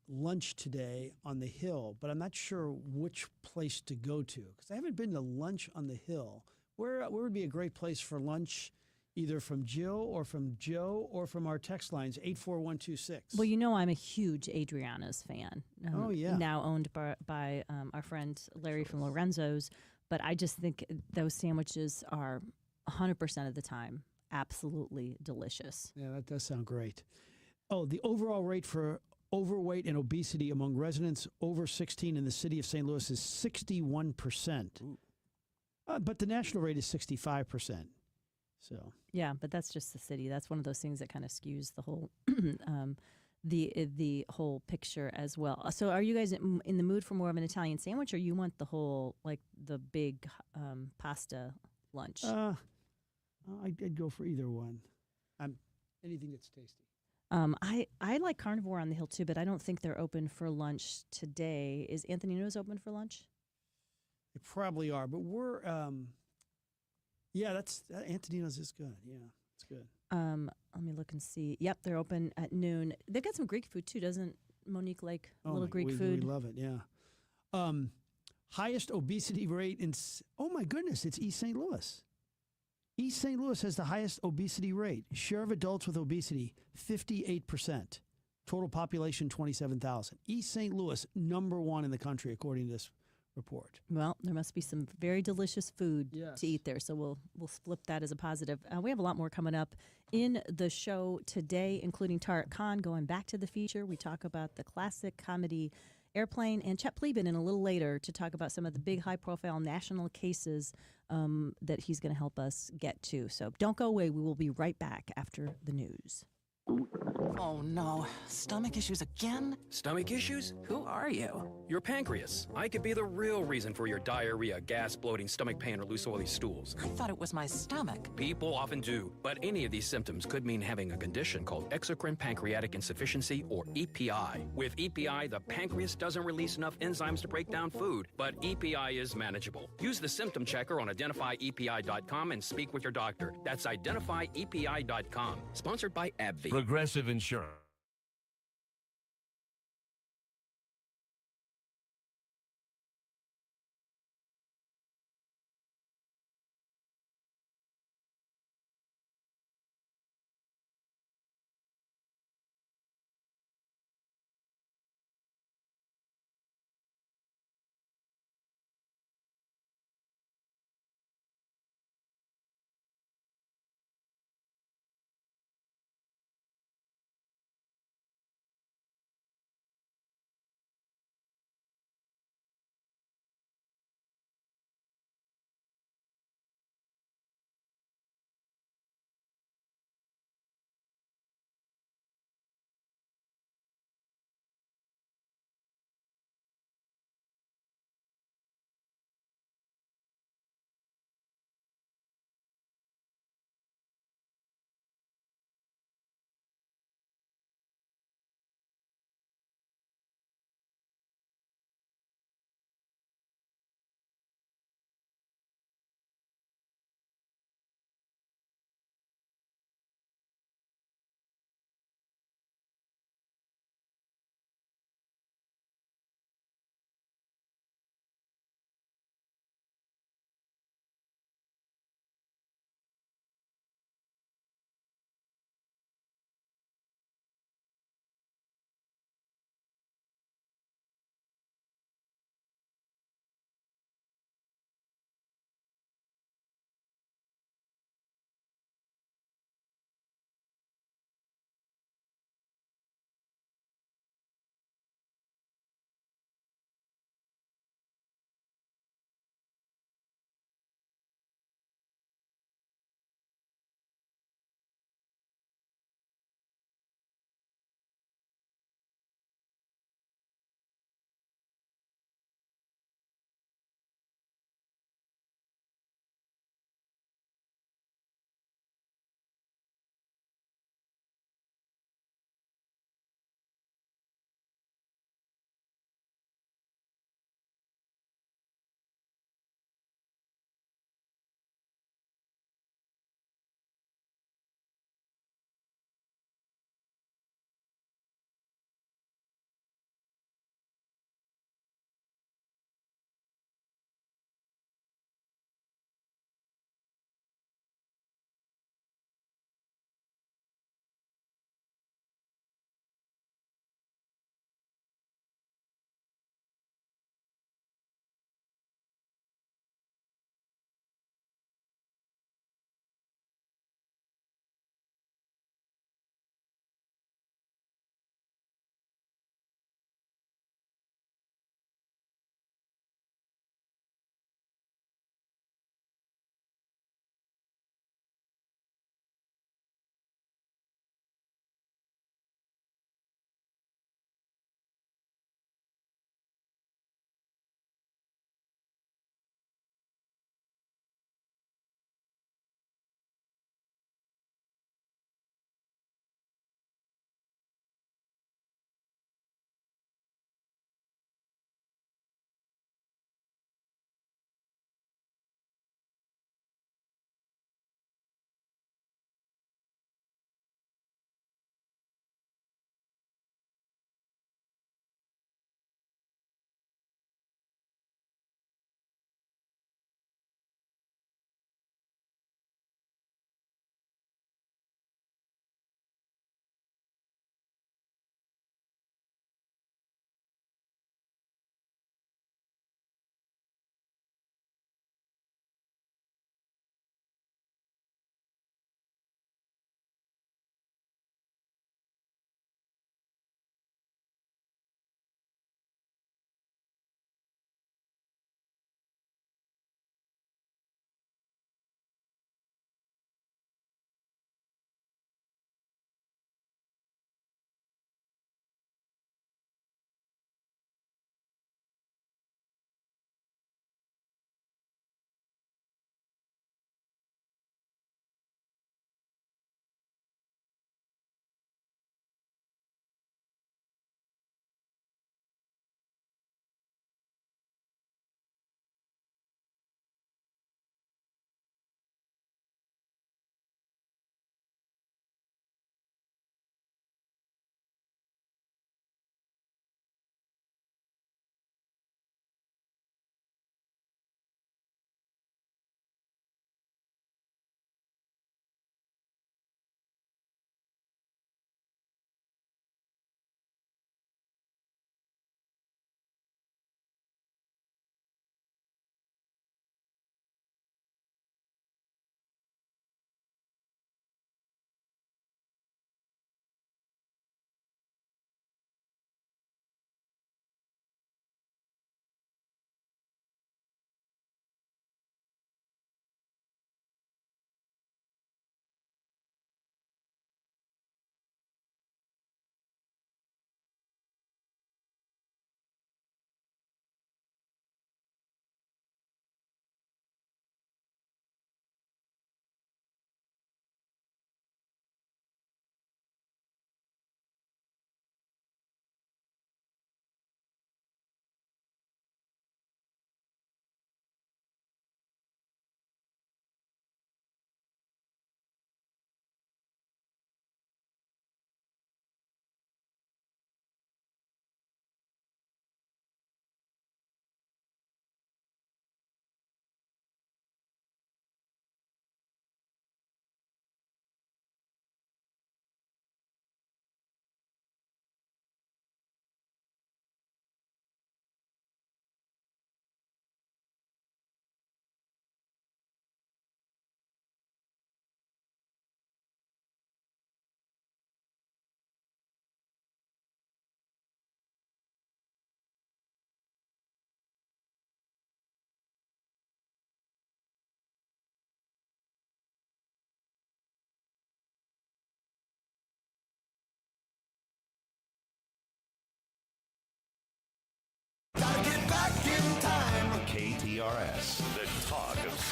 lunch today on the Hill, but I'm not sure which place to go to because I haven't been to lunch on the Hill. Where would be a great place for lunch, either from Jill or from Joe or from our text lines, 84126? Well, you know I'm a huge Adriana's fan. Oh, yeah. Now owned by our friend Larry from Lorenzo's. But I just think those sandwiches are 100% of the time absolutely delicious. Yeah, that does sound great. Oh, the overall rate for overweight and obesity among residents over 16 in the city of St. Louis is 61%. But the national rate is 65%. So yeah, but that's just the city. That's one of those things that kind of skews the whole the whole picture as well. So are you guys in the mood for more of an Italian sandwich, or you want the whole, like, the big pasta lunch? I'd go for either one. Anything that's tasty. I like Carnivore on the Hill too, but I don't think they're open for lunch today. Is Antonino's open for lunch? They probably are, but we're Antonino's is good. Yeah, it's good. Let me look and see. Yep, they're open at noon. They've got some Greek food too, doesn't Monique like a little Greek food? We love it, yeah. Highest obesity rate oh my goodness, it's East St. Louis. East St. Louis has the highest obesity rate. Share of adults with obesity, 58%. Total population, 27,000. East St. Louis, #1 in the country, according to this report. Well, there must be some very delicious food to eat there, so we'll flip that as a positive. We have a lot more coming up in the show today, including Tariq Khan going back to the feature. We talk about the classic comedy Airplane, and Chet Plebin in a little later to talk about some of the big high-profile national cases that he's going to help us get to. So don't go away. We will be right back after the news. Oh no, stomach issues again? Stomach issues? Who are you? Your pancreas. I could be the real reason for your diarrhea, gas, bloating, stomach pain, or loose oily stools. I thought it was my stomach. People often do, but any of these symptoms could mean having a condition called exocrine pancreatic insufficiency, or EPI. With EPI, the pancreas doesn't release enough enzymes to break down food, but EPI is manageable. Use the symptom checker on identifyepi.com and speak with your doctor. That's identifyepi.com. Sponsored by AbbVie. Progressive Insurance.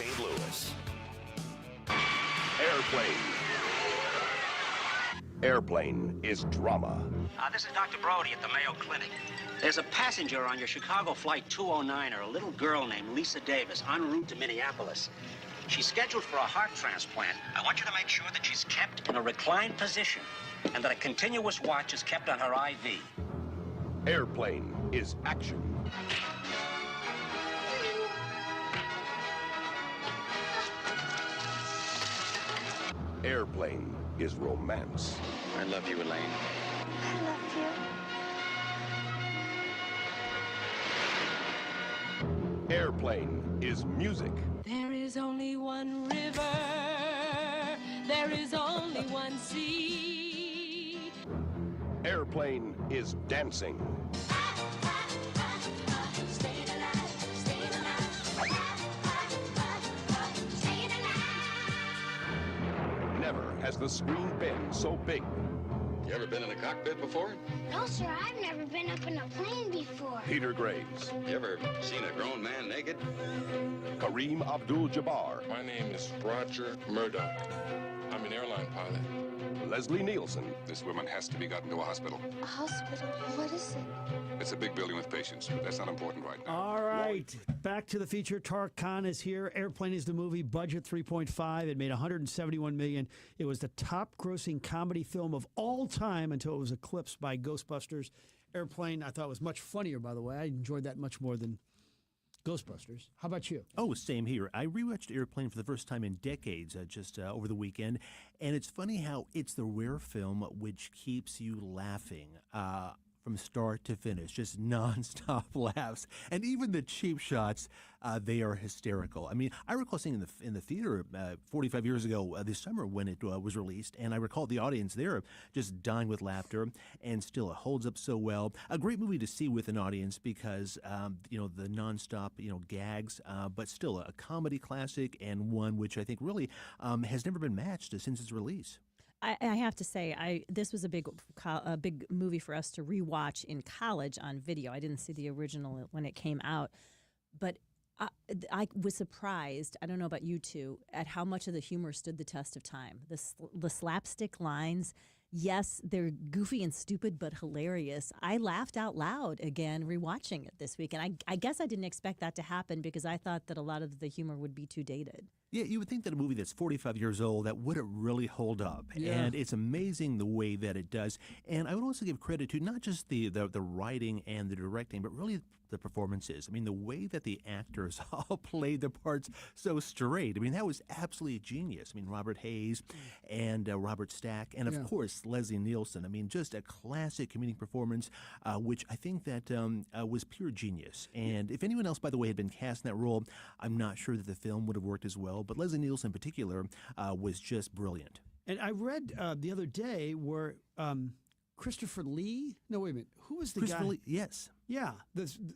St. Louis. Airplane is drama. This is Dr. Brody at the Mayo Clinic. There's a passenger on your Chicago Flight 209, a little girl named Lisa Davis, en route to Minneapolis. She's scheduled for a heart transplant. I want you to make sure that she's kept in a reclined position and that a continuous watch is kept on her IV. Airplane is action. Airplane is romance. I love you, Elaine. I love you. Airplane is music. There is only one river. There is only one sea. Airplane is dancing. Never has the screen been so big. You ever been in a cockpit before? No, sir, I've never been up in a plane before. Peter Graves. You ever seen a grown man naked? Kareem Abdul-Jabbar. My name is Roger Murdoch. I'm an airline pilot. Leslie Nielsen. This woman has to be gotten to a hospital. A hospital? What is it? It's a big building with patients, but that's not important right now. All right, back to the feature. Tariq Khan is here. Airplane is the movie. Budget 3.5. It made 171 million. It was the top-grossing comedy film of all time until it was eclipsed by Ghostbusters. Airplane, I thought was much funnier. By the way, I enjoyed that much more than Ghostbusters. How about you? Oh, same here. I rewatched Airplane for the first time in decades just over the weekend, and it's funny how it's the rare film which keeps you laughing from start to finish, just nonstop laughs. And even the cheap shots, they are hysterical. I mean, I recall seeing in the theater 45 years ago this summer when it was released, and I recall the audience there just dying with laughter, and still it holds up so well. A great movie to see with an audience because, the nonstop, gags, but still a comedy classic and one which I think really has never been matched since its release. I have to say, this was a big movie for us to rewatch in college on video. I didn't see the original when it came out, but I was surprised, I don't know about you two, at how much of the humor stood the test of time. The slapstick lines, yes, they're goofy and stupid, but hilarious. I laughed out loud again rewatching it this week, and I guess I didn't expect that to happen because I thought that a lot of the humor would be too dated. Yeah, you would think that a movie that's 45 years old, that wouldn't really hold up. Yeah. And it's amazing the way that it does. And I would also give credit to not just the writing and the directing, but really the performances. I mean, the way that the actors all played the parts so straight. I mean, that was absolutely genius. I mean, Robert Hayes and Robert Stack, and of course, Leslie Nielsen. I mean, just a classic comedic performance, which I think that was pure genius. And if anyone else, by the way, had been cast in that role, I'm not sure that the film would have worked as well. But Leslie Nielsen in particular was just brilliant. And I read the other day where Christopher Lee, no, wait a minute, who was the guy? Lee, yes. Yeah,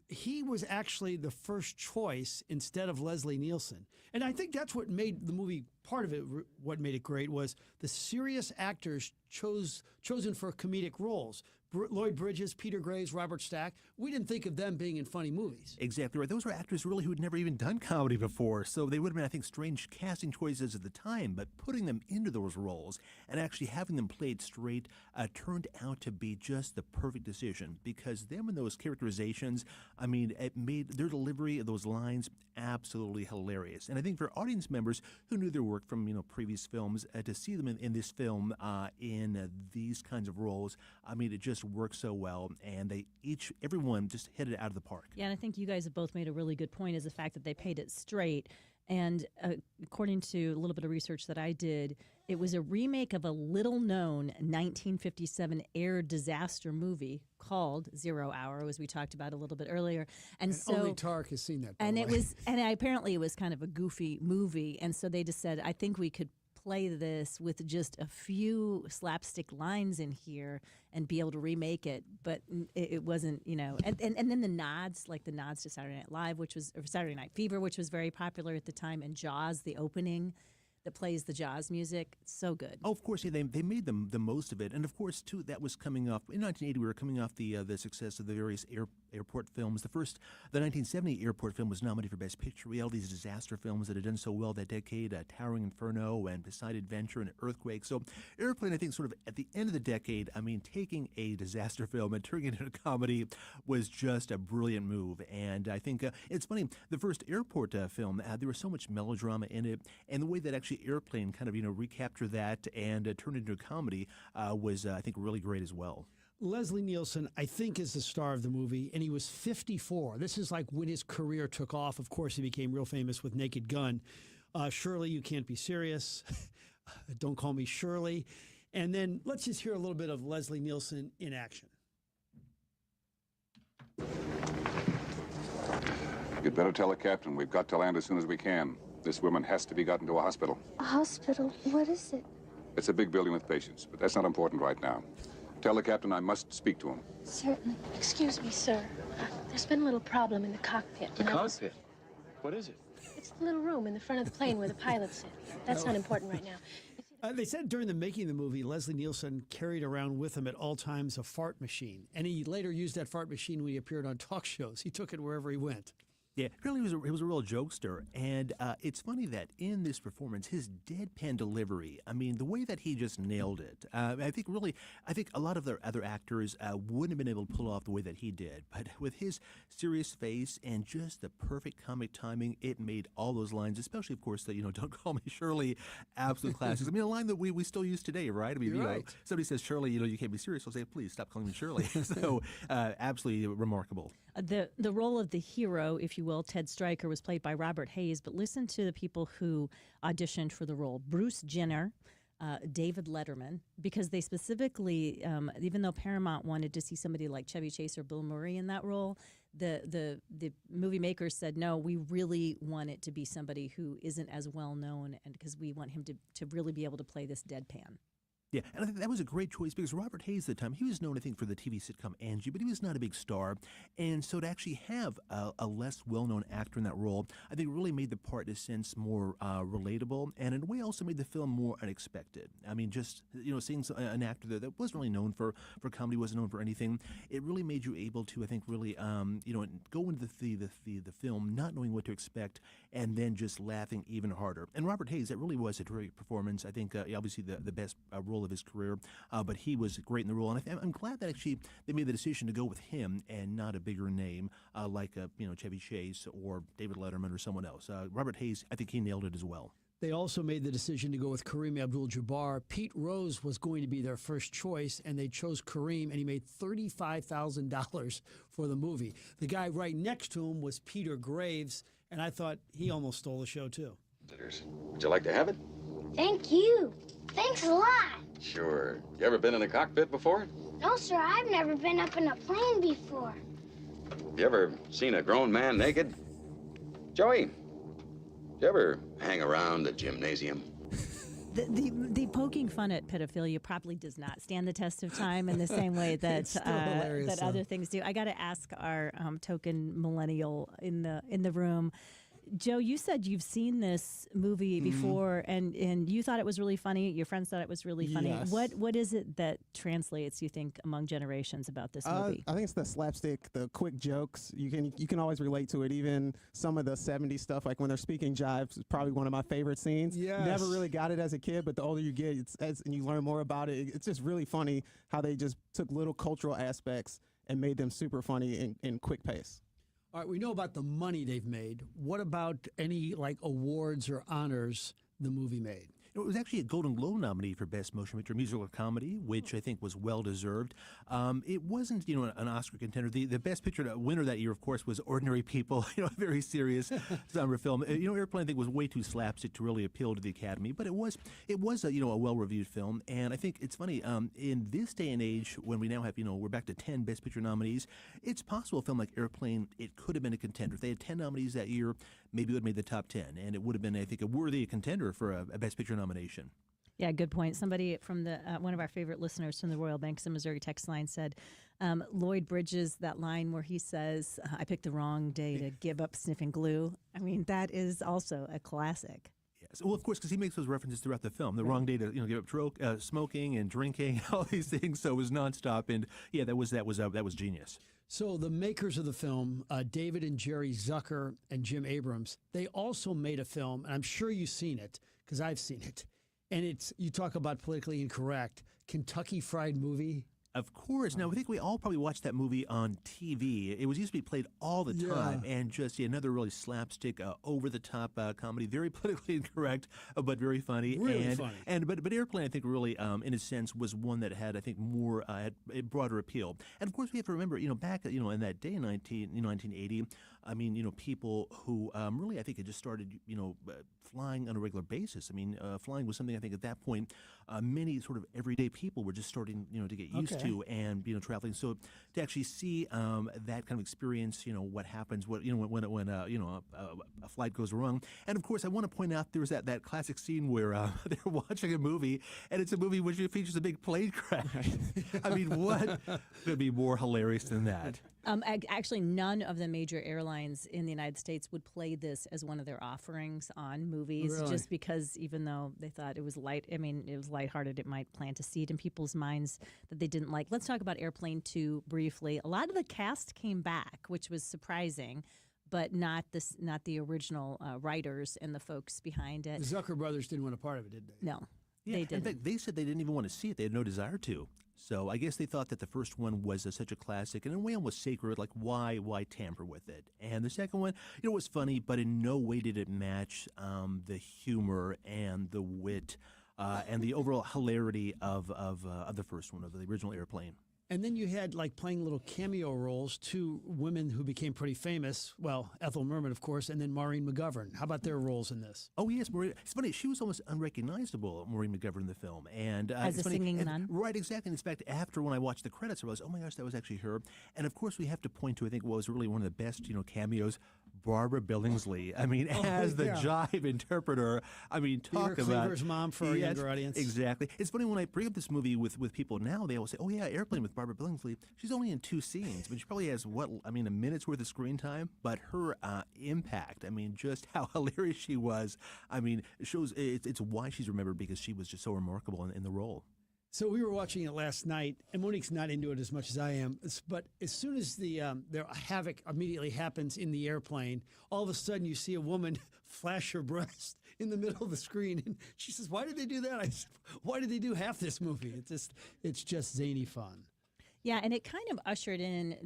he was actually the first choice instead of Leslie Nielsen. And I think that's what made the movie, part of it, what made it great, was the serious actors chosen for comedic roles. Lloyd Bridges, Peter Graves, Robert Stack. We didn't think of them being in funny movies. Exactly right. Those were actors really who had never even done comedy before, so they would have been, I think, strange casting choices at the time, but putting them into those roles and actually having them played straight turned out to be just the perfect decision, because them and those characterizations, I mean, it made their delivery of those lines absolutely hilarious. And I think for audience members who knew their work from, previous films, to see them in this film in these kinds of roles, I mean, it just worked so well, and everyone just hit it out of the park. Yeah, and I think you guys have both made a really good point, is the fact that they paid it straight. And according to a little bit of research that I did, it was a remake of a little-known 1957 air disaster movie called 0 Hour, as we talked about a little bit earlier. And so only Tark has seen that. Apparently it was kind of a goofy movie, and so they just said, I think we could play this with just a few slapstick lines in here and be able to remake it, but it wasn't, and then the nods, like the nods to Saturday Night Live, or Saturday Night Fever, which was very popular at the time, and Jaws, the opening that plays the Jaws music. It's so good. Oh, of course, yeah, they made the most of it. And of course, too, that was coming off, in 1980, we were coming off the success of the various airport films. The 1970 airport film was nominated for Best Picture. We had all these disaster films that had done so well that decade, Towering Inferno and Beside Adventure and Earthquake. So Airplane, I think, sort of at the end of the decade, I mean, taking a disaster film and turning it into a comedy was just a brilliant move. And I think it's funny, the first airport film, there was so much melodrama in it, and the way that actually Airplane kind of, recaptured that and turned it into a comedy was, I think, really great as well. Leslie Nielsen, I think, is the star of the movie, and he was 54. This is like when his career took off. Of course, he became real famous with Naked Gun. Shirley, You Can't Be Serious. Don't Call Me Shirley. And then let's just hear a little bit of Leslie Nielsen in action. You'd better tell the captain we've got to land as soon as we can. This woman has to be gotten to a hospital. A hospital? What is it? It's a big building with patients, but that's not important right now. Tell the captain I must speak to him. Certainly. Excuse me, sir. There's been a little problem in the cockpit. The cockpit? What is it? It's the little room in the front of the plane where the pilots sit. That's not important right now. They said during the making of the movie, Leslie Nielsen carried around with him at all times a fart machine. And he later used that fart machine when he appeared on talk shows. He took it wherever he went. Yeah, apparently he was a real jokester, and it's funny that in this performance, his deadpan delivery, I mean, the way that he just nailed it, I think a lot of the other actors wouldn't have been able to pull off the way that he did, but with his serious face and just the perfect comic timing, it made all those lines, especially, of course, that, Don't Call Me Shirley, absolute classics. I mean, a line that we still use today, right? I mean, right. Somebody says, Shirley, you can't be serious, I'll say, please stop calling me Shirley. So, absolutely remarkable. The role of the hero, if you will, Ted Stryker, was played by Robert Hayes, but listen to the people who auditioned for the role. Bruce Jenner, David Letterman, because they specifically, even though Paramount wanted to see somebody like Chevy Chase or Bill Murray in that role, the movie makers said, no, we really want it to be somebody who isn't as well known, and because we want him to really be able to play this deadpan. Yeah, and I think that was a great choice because Robert Hayes at the time, he was known, I think, for the TV sitcom Angie, but he was not a big star. And so to actually have a less well-known actor in that role, I think really made the part, in a sense, more relatable, and in a way also made the film more unexpected. I mean, just, seeing an actor that wasn't really known for comedy, wasn't known for anything, it really made you able to, I think, really, go into the film not knowing what to expect and then just laughing even harder. And Robert Hayes, that really was a terrific performance. I think, obviously, the best role of his career, but he was great in the role, and I'm glad that actually they made the decision to go with him and not a bigger name like Chevy Chase or David Letterman or someone else. Robert Hayes, I think he nailed it as well. They also made the decision to go with Kareem Abdul-Jabbar. Pete Rose was going to be their first choice, and they chose Kareem, and he made $35,000 for the movie. The guy right next to him was Peter Graves, and I thought he almost stole the show too. Would you like to have it? Thank you. Thanks a lot. Sure. You ever been in a cockpit before? No, sir, I've never been up in a plane before. You ever seen a grown man naked? Joey, you ever hang around the gymnasium? The poking fun at pedophilia probably does not stand the test of time in the same way that that other things do. I got to ask our token millennial in the room. Joe, you said you've seen this movie before, and you thought it was really funny. Your friends thought it was really funny. Yes. What is it that translates, you think, among generations about this movie? I think it's the slapstick, the quick jokes. You can always relate to it. Even some of the 70s stuff, like when they're speaking jives, is probably one of my favorite scenes. Yes. Never really got it as a kid, but the older you get, and you learn more about it, it's just really funny how they just took little cultural aspects and made them super funny in quick pace. All right, we know about the money they've made. What about any awards or honors the movie made? It was actually a Golden Globe nominee for Best Motion Picture Musical Comedy, which I think was well-deserved. It wasn't, an Oscar contender. The Best Picture winner that year, of course, was Ordinary People, a very serious genre film. Airplane, I think, was way too slapstick to really appeal to the Academy, but it was a well-reviewed film. And I think it's funny, in this day and age, when we now have, we're back to 10 Best Picture nominees, it's possible a film like Airplane, it could have been a contender. If they had 10 nominees that year, maybe it would have made the top 10, and it would have been, I think, a worthy contender for a Best Picture nomination. Yeah, good point. Somebody from one of our favorite listeners from the Royal Banks of Missouri text line said, Lloyd Bridges, that line where he says, I picked the wrong day to give up sniffing glue. I mean, that is also a classic. Yeah, Well, of course, because he makes those references throughout the film. The wrong day to give up smoking and drinking, all these things. So it was nonstop, and yeah, that was genius. So the makers of the film, David and Jerry Zucker and Jim Abrams, they also made a film, and I'm sure you've seen it because I've seen it. And you talk about politically incorrect, Kentucky Fried Movie. Of course. Now, I think we all probably watched that movie on TV. It used to be played all the time, and just another really slapstick, over-the-top comedy, very politically incorrect, but very funny. Really funny. But Airplane, I think, really, in a sense, was one that had, I think, more had a broader appeal. And of course, we have to remember, back, in that day, 1980. I mean, people who really, I think, had just started, flying on a regular basis. I mean, flying was something I think at that point many sort of everyday people were just starting, to get used to, and traveling. So to actually see that kind of experience, what happens, when a flight goes wrong. And of course, I want to point out there's that classic scene where they're watching a movie, and it's a movie which features a big plane crash. I mean, what could be more hilarious than that? Actually, none of the major airlines in the United States would play this as one of their offerings on movies, Really? just because even though they thought it was lighthearted, it might plant a seed in people's minds that they didn't like. Let's talk about Airplane 2 briefly. A lot of the cast came back, which was surprising, but not the original writers and the folks behind it. The Zucker brothers didn't want a part of it, did they? No, Yeah, they in didn't. fact, they said they didn't even want to see it. They had no desire to. So I guess they thought that the first one was such a classic and in a way almost sacred, like why tamper with it? And the second one, was funny, but in no way did it match the humor and the wit and the overall hilarity of the first one, of the original Airplane. And then you had playing little cameo roles, two women who became pretty famous. Well, Ethel Merman, of course, and then Maureen McGovern. How about their roles in this? Oh, yes, Maureen. It's funny. She was almost unrecognizable, Maureen McGovern, in the film. And As it's a funny, singing nun? Right, exactly. In fact, after when I watched the credits, I realized, oh my gosh, that was actually her. And of course, we have to point to, I think, what was really one of the best, cameos, Barbara Billingsley. I mean, as the jive interpreter. I mean, talk Peter about Cleaver's mom for a younger audience. Exactly. It's funny when I bring up this movie with people now, they always say, oh yeah, Airplane with Barbara Billingsley. She's only in 2 scenes, but she probably has a minute's worth of screen time. But her impact, I mean, just how hilarious she was. I mean, it shows it's why she's remembered, because she was just so remarkable in the role. So we were watching it last night, and Monique's not into it as much as I am. But as soon as the havoc immediately happens in the airplane, all of a sudden you see a woman flash her breast in the middle of the screen, and she says, "Why did they do that?" I said, "Why did they do half this movie?" It's just zany fun. Yeah, and it kind of ushered in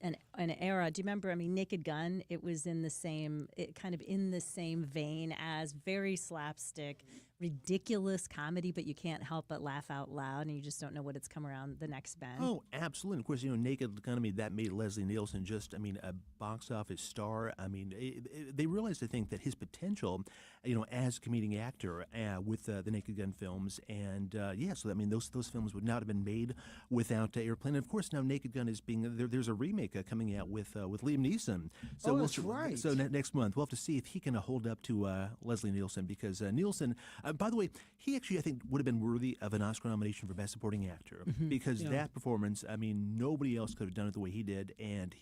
an era. Do you remember? I mean, Naked Gun. It was in the same vein as very slapstick, ridiculous comedy, but you can't help but laugh out loud, and you just don't know what it's come around the next bend. Oh, absolutely. Of course, Naked Gun, that made Leslie Nielsen just, a box office star. I mean, they realized, I think, that his potential, as a comedic actor with the Naked Gun films, and so those films would not have been made without Airplane. And of course, now Naked Gun is there's a remake coming out with Liam Neeson. So that's right. So next month we'll have to see if he can hold up to Leslie Nielsen, because Nielsen. By the way, he actually, I think, would have been worthy of an Oscar nomination for Best Supporting Actor, because that performance, nobody else could have done it the way he did, and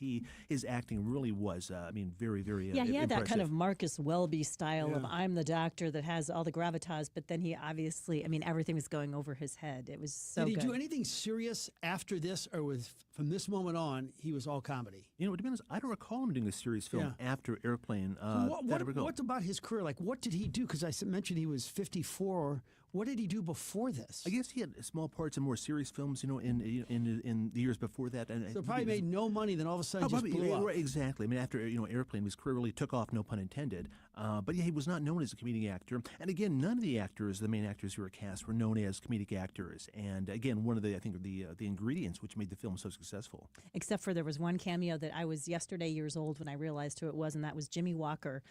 his acting really was, very, very he had impressive. that kind of Marcus Welby style of I'm the doctor that has all the gravitas, but then he obviously, everything was going over his head. It was so Did he good. do anything serious after this, or from this moment on, he was all comedy? To be honest, I don't recall him doing a serious film after Airplane. What about his career? What did he do? Because I mentioned he was 54. What did he do before this? I guess he had small parts in more serious films, in the years before that. And So probably made no money, then all of a sudden just blew up. Right, exactly. After Airplane, his career really took off, no pun intended. But yeah, he was not known as a comedic actor. And again, none of the main actors who were cast, were known as comedic actors. And again, one of the ingredients which made the film so successful. Except for there was one cameo that I was yesterday years old when I realized who it was, and that was Jimmy Walker,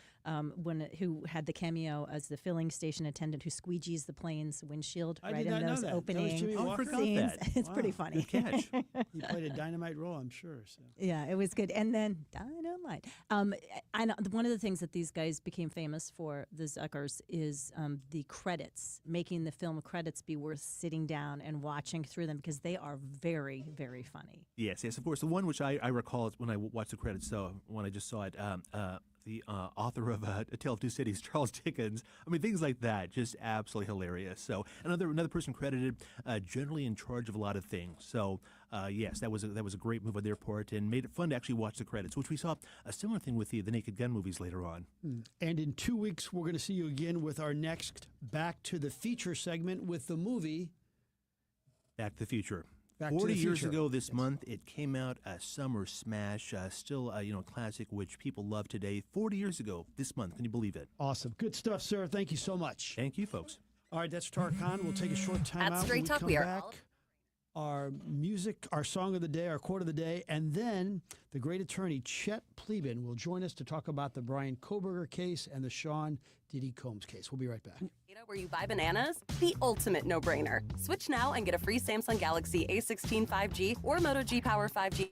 who had the cameo as the filling station attendant who squeegees the plane's windshield I did in not know those that. opening That was Jimmy Walker? scenes. That. It's pretty funny. Good catch. He played a dynamite role, I'm sure. So. Yeah, it was good. And then Dynamite. I know one of the things that these guys became famous for, the Zuckers, is the credits, making the film credits be worth sitting down and watching through them, because they are very, very funny. Yes, of course. The one which I recall is when I watched the credits, so when I just saw it, the author of A Tale of Two Cities, Charles Dickens. I mean, things like that, just absolutely hilarious. So another person credited, generally in charge of a lot of things. So yes, that was a great move on their part, and made it fun to actually watch the credits, which we saw a similar thing with the Naked Gun movies later on. And in 2 weeks, we're going to see you again with our next Back to the Feature segment with the movie Back to the Future. Back to 40 the years Future. ago this month, it came out, a summer smash, still a classic which people love today. 40 years ago this month, can you believe it? Awesome. Good stuff, sir. Thank you so much. Thank you, folks. All right, that's Tara Khan. We'll take a short time At out. Straight When Talk, come we are back, all- our music, our song of the day, our quote of the day, and then the great attorney Chet Pleben will join us to talk about the Brian Koberger case and the Sean Diddy Combs case. We'll be right back. Where you buy bananas? The ultimate no-brainer. Switch now and get a free Samsung Galaxy A16 5G or Moto G Power 5G.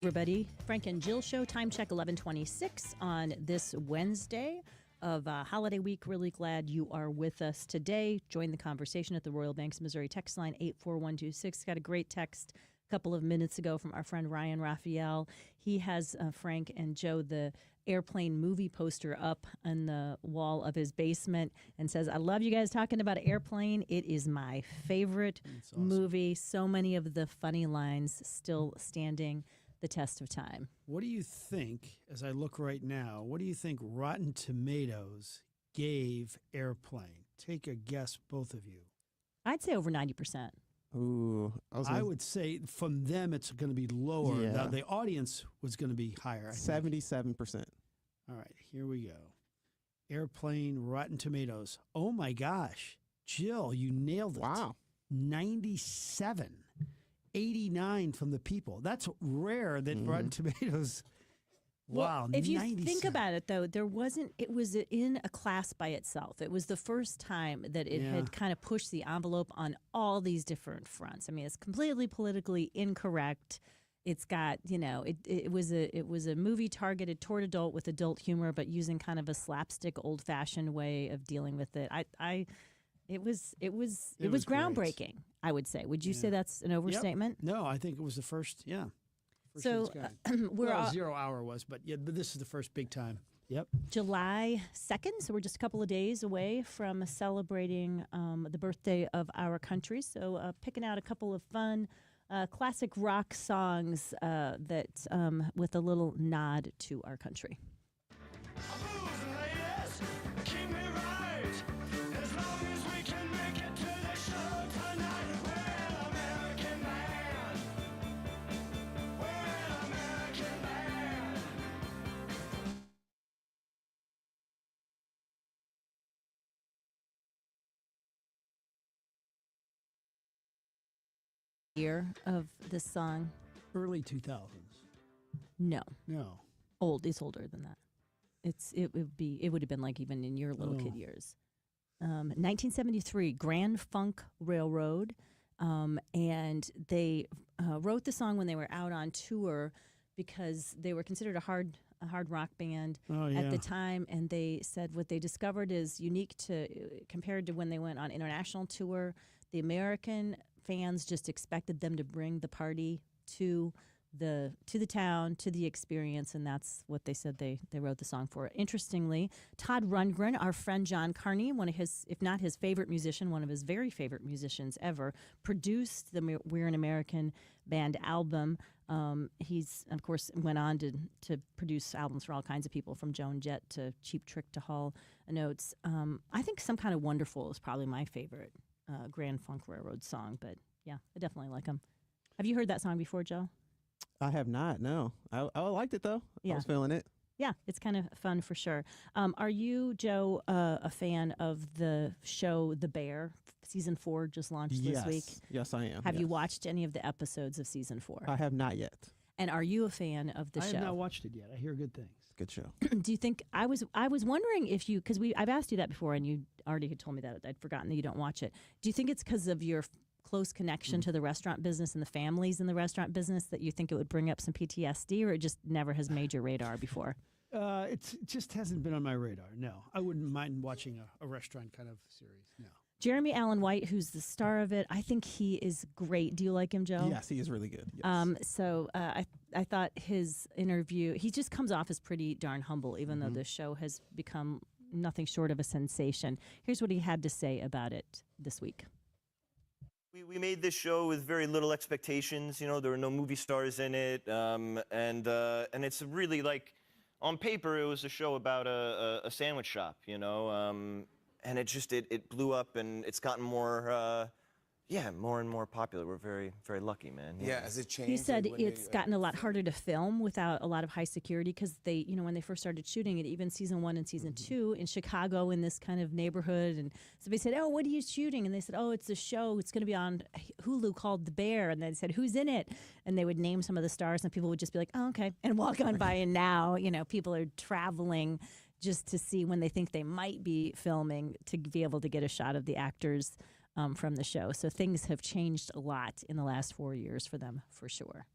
Everybody, Frank and Jill Show, time check 11:26 on this Wednesday of holiday week. Really glad you are with us today. Join the conversation at the Royal Banks Missouri text line 84126. Got a great text a couple of minutes ago from our friend Ryan Raphael. He has Frank and Joe the Airplane movie poster up on the wall of his basement and says, I love you guys talking about Airplane. It is my favorite movie. So many of the funny lines still standing the test of time. What do you think, as I look right now, what do you think Rotten Tomatoes gave Airplane? Take a guess, both of you. I'd say over 90%. Ooh, I would say from them it's going to be lower. Yeah. Now, the audience was going to be higher. I think. 77%. All right, here we go. Airplane, Rotten Tomatoes. Oh my gosh, Jill, you nailed it. Wow. 97. 89 from the people. That's rare that Rotten Tomatoes. Wow. If you 97. think about it, though, it was in a class by itself. It was the first time that it had kind of pushed the envelope on all these different fronts. I mean, it's completely politically incorrect. It's got, it was a movie targeted toward adult with adult humor, but using kind of a slapstick, old-fashioned way of dealing with it. It was groundbreaking, great. I would say. Would you say that's an overstatement? Yep. No, I think it was the first, First So, of its kind. we're all- 0 Hour was, but this is the first big time. Yep. July 2nd, so we're just a couple of days away from celebrating the birthday of our country. So picking out a couple of fun classic rock songs that with a little nod to our country. Year of this song? Early 2000s. No. No. It's older than that. It would have been like even in your little kid years. 1973, Grand Funk Railroad, and they wrote the song when they were out on tour because they were considered a hard rock band at the time, and they said what they discovered is unique compared to when they went on international tour. The American fans just expected them to bring the party to the town, to the experience, and that's what they said they wrote the song for. Interestingly, Todd Rundgren, our friend John Carney, one of his, if not his favorite musician, one of his very favorite musicians ever, produced the We're an American Band album. He's, of course, went on to produce albums for all kinds of people, from Joan Jett to Cheap Trick to Hall Notes. I think Some Kind of Wonderful is probably my favorite Grand Funk Railroad song, but yeah, I definitely like them. Have you heard that song before, Joe? I have not, no. I liked it, though. Yeah. I was feeling it. Yeah, it's kind of fun for sure. Are you, Joe, a fan of the show The Bear? Season 4 just launched this week. Yes, I am. Have you watched any of the episodes of Season 4? I have not yet. And are you a fan of the show? I have not watched it yet. I hear good things. Good show. Do you think I was wondering if you, because I've asked you that before and you already had told me that I'd forgotten that you don't watch it. Do you think it's because of your close connection to the restaurant business and the families in the restaurant business that you think it would bring up some PTSD, or it just never has made your radar before? It just hasn't been on my radar. No, I wouldn't mind watching a restaurant kind of series. No. Jeremy Allen White, who's the star of it, I think he is great. Do you like him, Joe? Yes, he is really good. Yes. I thought his interview, he just comes off as pretty darn humble, even though the show has become nothing short of a sensation. Here's what he had to say about it this week. We made this show with very little expectations. You know, there were no movie stars in it, and it's really like, on paper, it was a show about a sandwich shop. You know, and it blew up, and it's gotten more more and more popular. We're very, very lucky, man. Yeah, has it changed? He said it's gotten a lot harder to film without a lot of high security because they, when they first started shooting it, even season 1 and season 2 in Chicago in this kind of neighborhood. And somebody said, "Oh, what are you shooting?" And they said, "Oh, it's a show. It's going to be on Hulu called The Bear." And they said, "Who's in it?" And they would name some of the stars, and people would just be like, "Oh, okay," and walk on by. And now, people are traveling just to see when they think they might be filming to be able to get a shot of the actors from the show. So things have changed a lot in the last 4 years for them, for sure.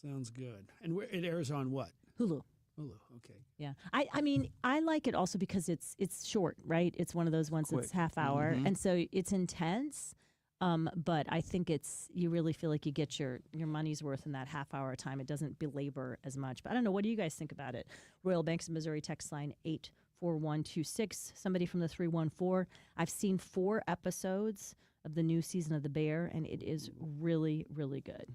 Sounds good. And it airs on what? Hulu. Hulu. Okay. Yeah, I mean, I like it also because it's short, right? It's one of those ones that's Quick. half hour, Mhm. and so it's intense. But I think you really feel like you get your money's worth in that half hour time. It doesn't belabor as much. But I don't know. What do you guys think about it? Royal Banks of Missouri text line 84126. Somebody from the 314. I've seen 4 episodes of the new season of The Bear, and it is really, really good.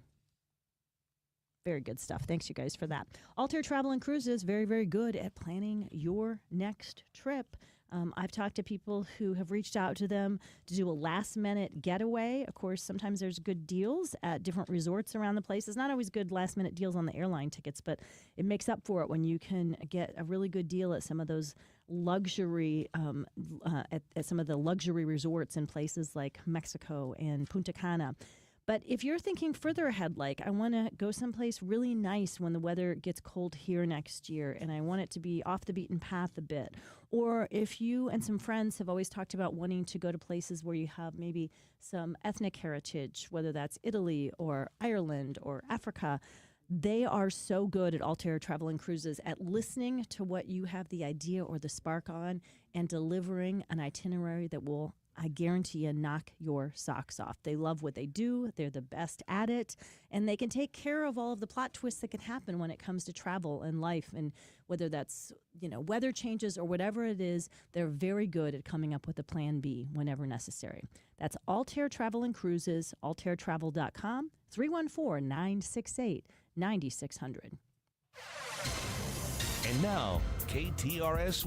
Very good stuff. Thanks, you guys, for that. Altair Travel and Cruises, very, very good at planning your next trip. I've talked to people who have reached out to them to do a last-minute getaway. Of course, sometimes there's good deals at different resorts around the place. It's not always good last-minute deals on the airline tickets, but it makes up for it when you can get a really good deal at some of those luxury, at some of the luxury resorts in places like Mexico and Punta Cana. But if you're thinking further ahead, like I want to go someplace really nice when the weather gets cold here next year, and I want it to be off the beaten path a bit, or if you and some friends have always talked about wanting to go to places where you have maybe some ethnic heritage, whether that's Italy or Ireland or Africa, they are so good at Altair Travel and Cruises at listening to what you have the idea or the spark on and delivering an itinerary that will, I guarantee you, knock your socks off. They love what they do. They're the best at it. And they can take care of all of the plot twists that can happen when it comes to travel and life. And whether that's, weather changes or whatever it is, they're very good at coming up with a plan B whenever necessary. That's Altair Travel and Cruises, altairtravel.com, 314-968-9600. And now, KTRS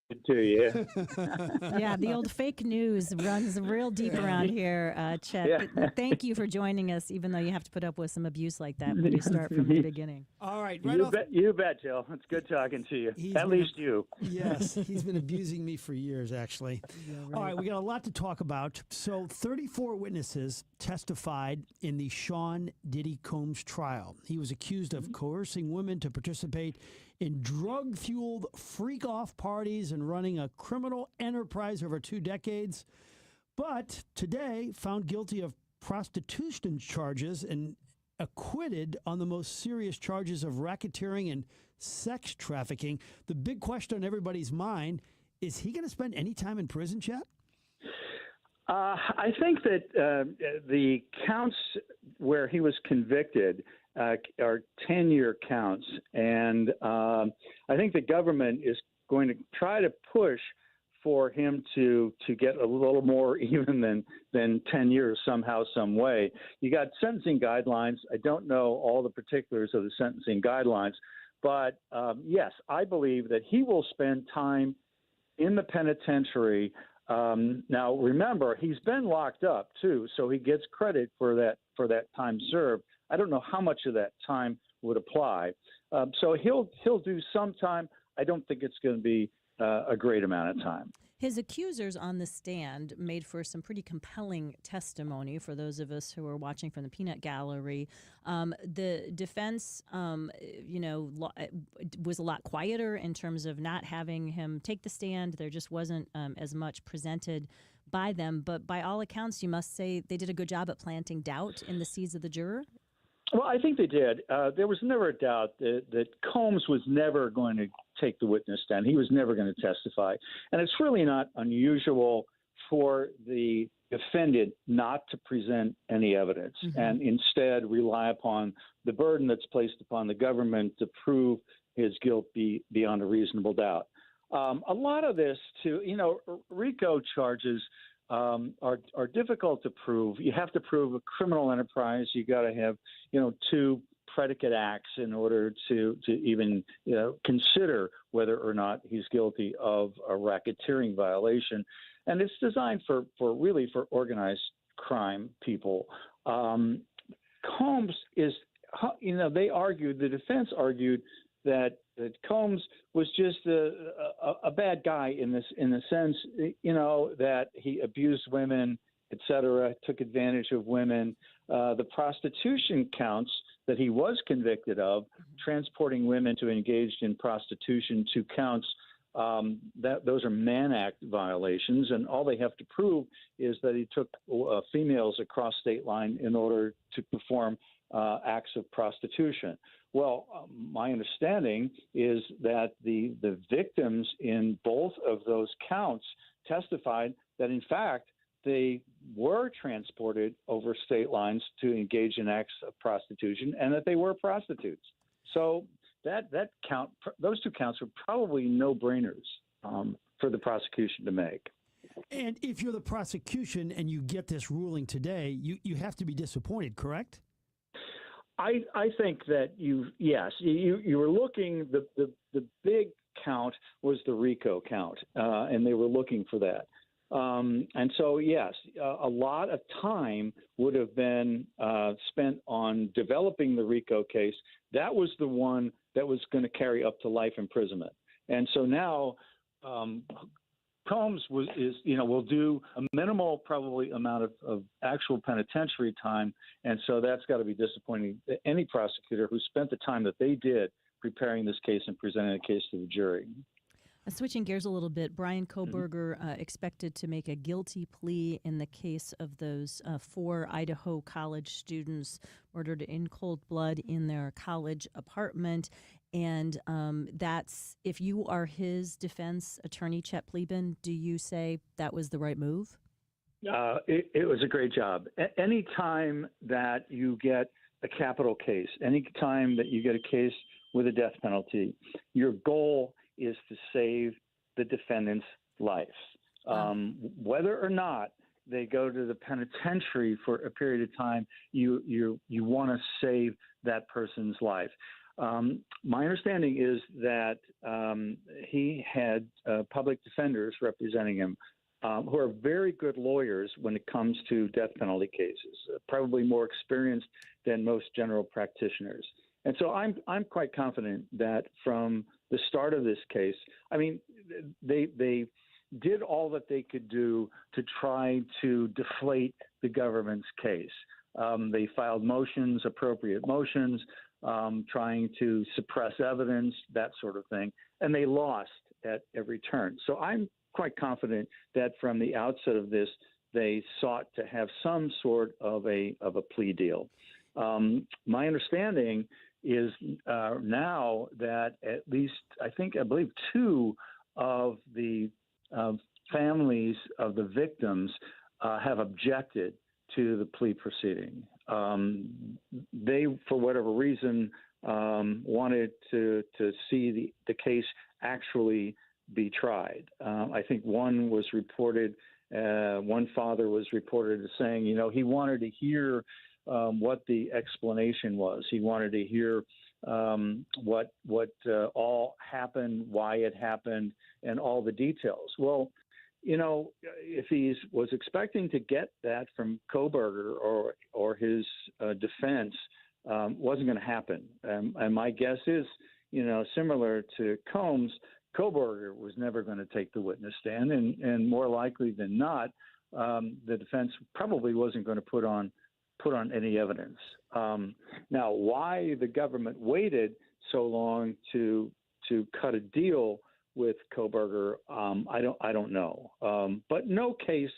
to you. Yeah, the old fake news runs real deep around here, Chet. Yeah. Thank you for joining us, even though you have to put up with some abuse like that when you start from the beginning. All right, You bet, Jill. It's good talking to you. At least you. Yes, he's been abusing me for years, actually. All right, we got a lot to talk about. So 34 witnesses testified in the Sean Diddy Combs trial. He was accused of coercing women to participate in drug-fueled freak-off parties and running a criminal enterprise over 2 decades. But today found guilty of prostitution charges and acquitted on the most serious charges of racketeering and sex trafficking. The big question on everybody's mind, is he going to spend any time in prison, Chet? I think that the counts where he was convicted are 10-year counts, and I think the government is going to try to push for him to get a little more even than 10 years somehow, some way. You got sentencing guidelines. I don't know all the particulars of the sentencing guidelines, but yes, I believe that he will spend time in the penitentiary. Now, remember, he's been locked up too, so he gets credit for that time served. I don't know how much of that time would apply. So he'll do some time. I don't think it's going to be a great amount of time. His accusers on the stand made for some pretty compelling testimony for those of us who were watching from the peanut gallery. The defense, was a lot quieter in terms of not having him take the stand. There just wasn't as much presented by them. But by all accounts, you must say they did a good job at planting doubt in the seeds of the juror. Well, I think they did. There was never a doubt that Combs was never going to take the witness stand. He was never going to testify. And it's really not unusual for the defendant not to present any evidence and instead rely upon the burden that's placed upon the government to prove his guilt beyond a reasonable doubt. A lot of this, RICO charges are difficult to prove. You have to prove a criminal enterprise. You got to have, 2 predicate acts in order to even, consider whether or not he's guilty of a racketeering violation. And it's designed for organized crime people. Combs is, the defense argued that Combs was just a bad guy in the sense, that he abused women, et cetera, took advantage of women. The prostitution counts that he was convicted of, transporting women to engage in prostitution, 2 counts, that those are Mann Act violations, and all they have to prove is that he took females across state line in order to perform acts of prostitution. Well, my understanding is that the victims in both of those counts testified that, in fact, they were transported over state lines to engage in acts of prostitution and that they were prostitutes. So that count, those 2 counts were probably no-brainers for the prosecution to make. And if you're the prosecution and you get this ruling today, you have to be disappointed, correct? I think that you were looking, the big count was the RICO count, and they were looking for that. And so, yes, a lot of time would have been spent on developing the RICO case. That was the one that was going to carry up to life imprisonment. And so now Combs will do a minimal probably amount of actual penitentiary time, and so that's got to be disappointing. Any prosecutor who spent the time that they did preparing this case and presenting the case to the jury. Switching gears a little bit, Bryan Kohberger expected to make a guilty plea in the case of those 4 Idaho college students murdered in cold blood in their college apartment. And that's, if you are his defense attorney, Chet Pleban, do you say that was the right move? It was a great job. Any time that you get a capital case, any time that you get a case with a death penalty, your goal is to save the defendant's life. Whether or not they go to the penitentiary for a period of time, you want to save that person's life. My understanding is that he had public defenders representing him who are very good lawyers when it comes to death penalty cases, probably more experienced than most general practitioners. And so I'm quite confident that from the start of this case, I mean, they did all that they could do to try to deflate the government's case. They filed motions, appropriate motions, trying to suppress evidence, that sort of thing, and they lost at every turn. So I'm quite confident that from the outset of this, they sought to have some sort of a plea deal. My understanding is now that at least, I believe 2 of the families of the victims have objected to the plea proceeding. They, for whatever reason, wanted to see the case actually be tried. I think one father was reported as saying, he wanted to hear what the explanation was. He wanted to hear what all happened, why it happened, and all the details. Well, if he was expecting to get that from Kohberger or his defense, wasn't going to happen. And my guess is, similar to Combs, Kohberger was never going to take the witness stand, and more likely than not, the defense probably wasn't going to put on any evidence. Now, why the government waited so long to cut a deal with Kohberger, I don't know. But no case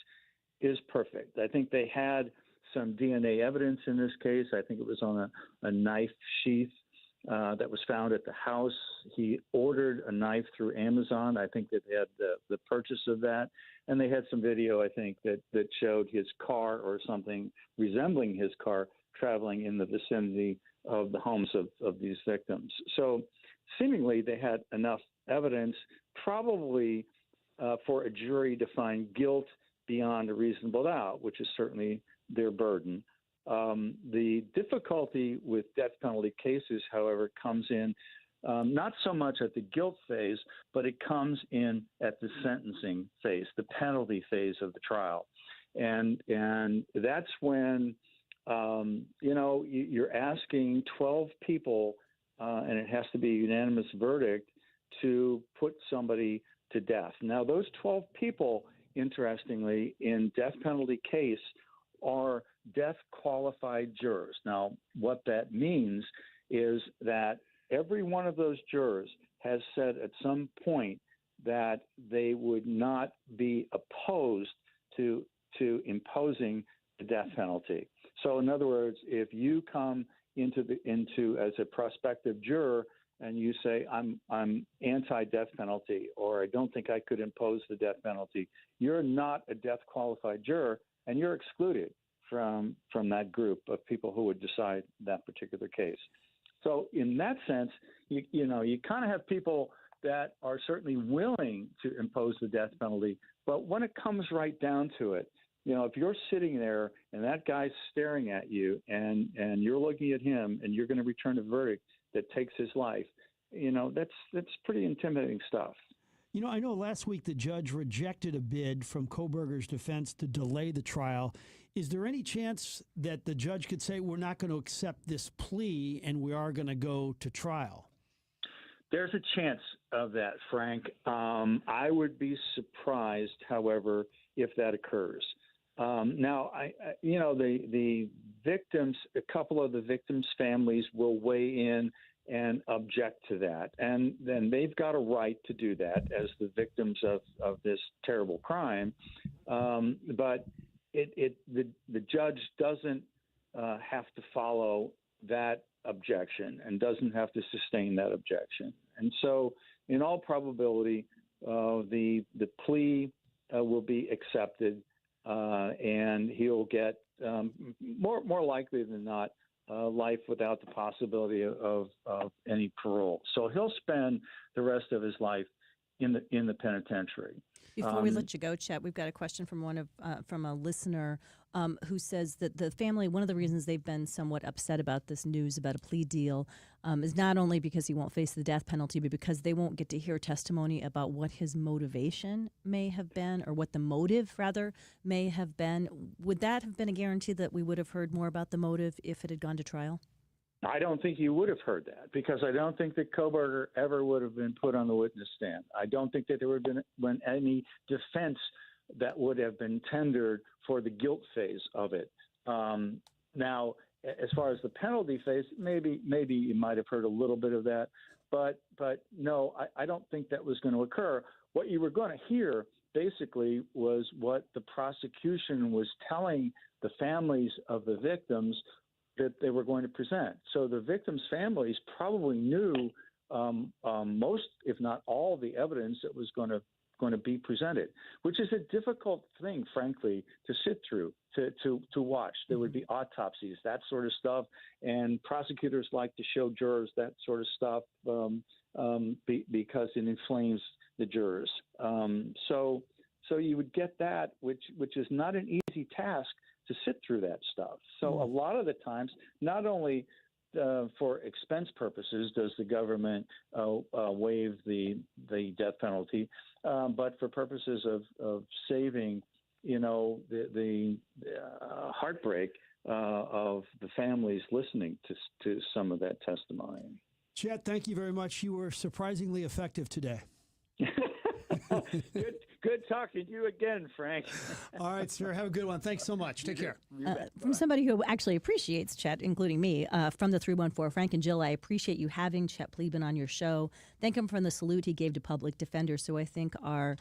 is perfect. I think they had some DNA evidence in this case. I think it was on a knife sheath that was found at the house. He ordered a knife through Amazon. I think that they had the purchase of that. And they had some video, I think, that showed his car or something resembling his car traveling in the vicinity of the homes of these victims. So seemingly they had enough evidence probably for a jury to find guilt beyond a reasonable doubt, which is certainly their burden. The difficulty with death penalty cases, however, comes in not so much at the guilt phase, but it comes in at the sentencing phase, the penalty phase of the trial. And that's when, you're asking 12 people, and it has to be a unanimous verdict, to put somebody to death. Now, those 12 people, interestingly, in death penalty case are death-qualified jurors. Now, what that means is that every one of those jurors has said at some point that they would not be opposed to imposing the death penalty. So, in other words, if you come into as a prospective juror and you say, I'm anti-death penalty, or I don't think I could impose the death penalty, you're not a death-qualified juror, and you're excluded from that group of people who would decide that particular case. So in that sense, you kind of have people that are certainly willing to impose the death penalty, but when it comes right down to it, if you're sitting there and that guy's staring at you and you're looking at him and you're going to return a verdict that takes his life, that's pretty intimidating stuff. I know last week the judge rejected a bid from Kohberger's defense to delay the trial. Is there any chance that the judge could say, we're not going to accept this plea and we are going to go to trial? There's a chance of that, Frank. I would be surprised, however, if that occurs. Now, the victims, a couple of the victims' families will weigh in and object to that. And then they've got a right to do that as the victims of this terrible crime. But the judge doesn't have to follow that objection and doesn't have to sustain that objection. And so in all probability, the plea will be accepted and he'll get more likely than not life without the possibility of any parole. So he'll spend the rest of his life in the penitentiary. Before we let you go, Chet, we've got a question from from a listener. who says that the family, one of the reasons they've been somewhat upset about this news about a plea deal is not only because he won't face the death penalty, but because they won't get to hear testimony about what his motivation may have been, or what the motive, rather, may have been. Would that have been a guarantee that we would have heard more about the motive if it had gone to trial? I don't think you would have heard that, because I don't think that Kohberger ever would have been put on the witness stand. I don't think that there would have been any defense that would have been tendered for the guilt phase of it. Now, as far as the penalty phase, maybe you might have heard a little bit of that, but no, I don't think that was going to occur. What you were going to hear basically was what the prosecution was telling the families of the victims that they were going to present. So the victims' families probably knew most, if not all, the evidence that was going to be presented, which is a difficult thing, frankly, to sit through, to watch. There would be autopsies, that sort of stuff, and prosecutors like to show jurors that sort of stuff because it inflames the jurors. So you would get that, which is not an easy task to sit through that stuff. So a lot of the times, not only for expense purposes does the government waive the death penalty, but for purposes of saving, the heartbreak of the families listening to some of that testimony. Chet, thank you very much. You were surprisingly effective today. Good talking to you again, Frank. All right, sir. Have a good one. Thanks so much. Take care. From somebody who actually appreciates Chet, including me, from the 314, Frank and Jill, I appreciate you having Chet Pleban on your show. Thank him for the salute he gave to public defenders, who I think are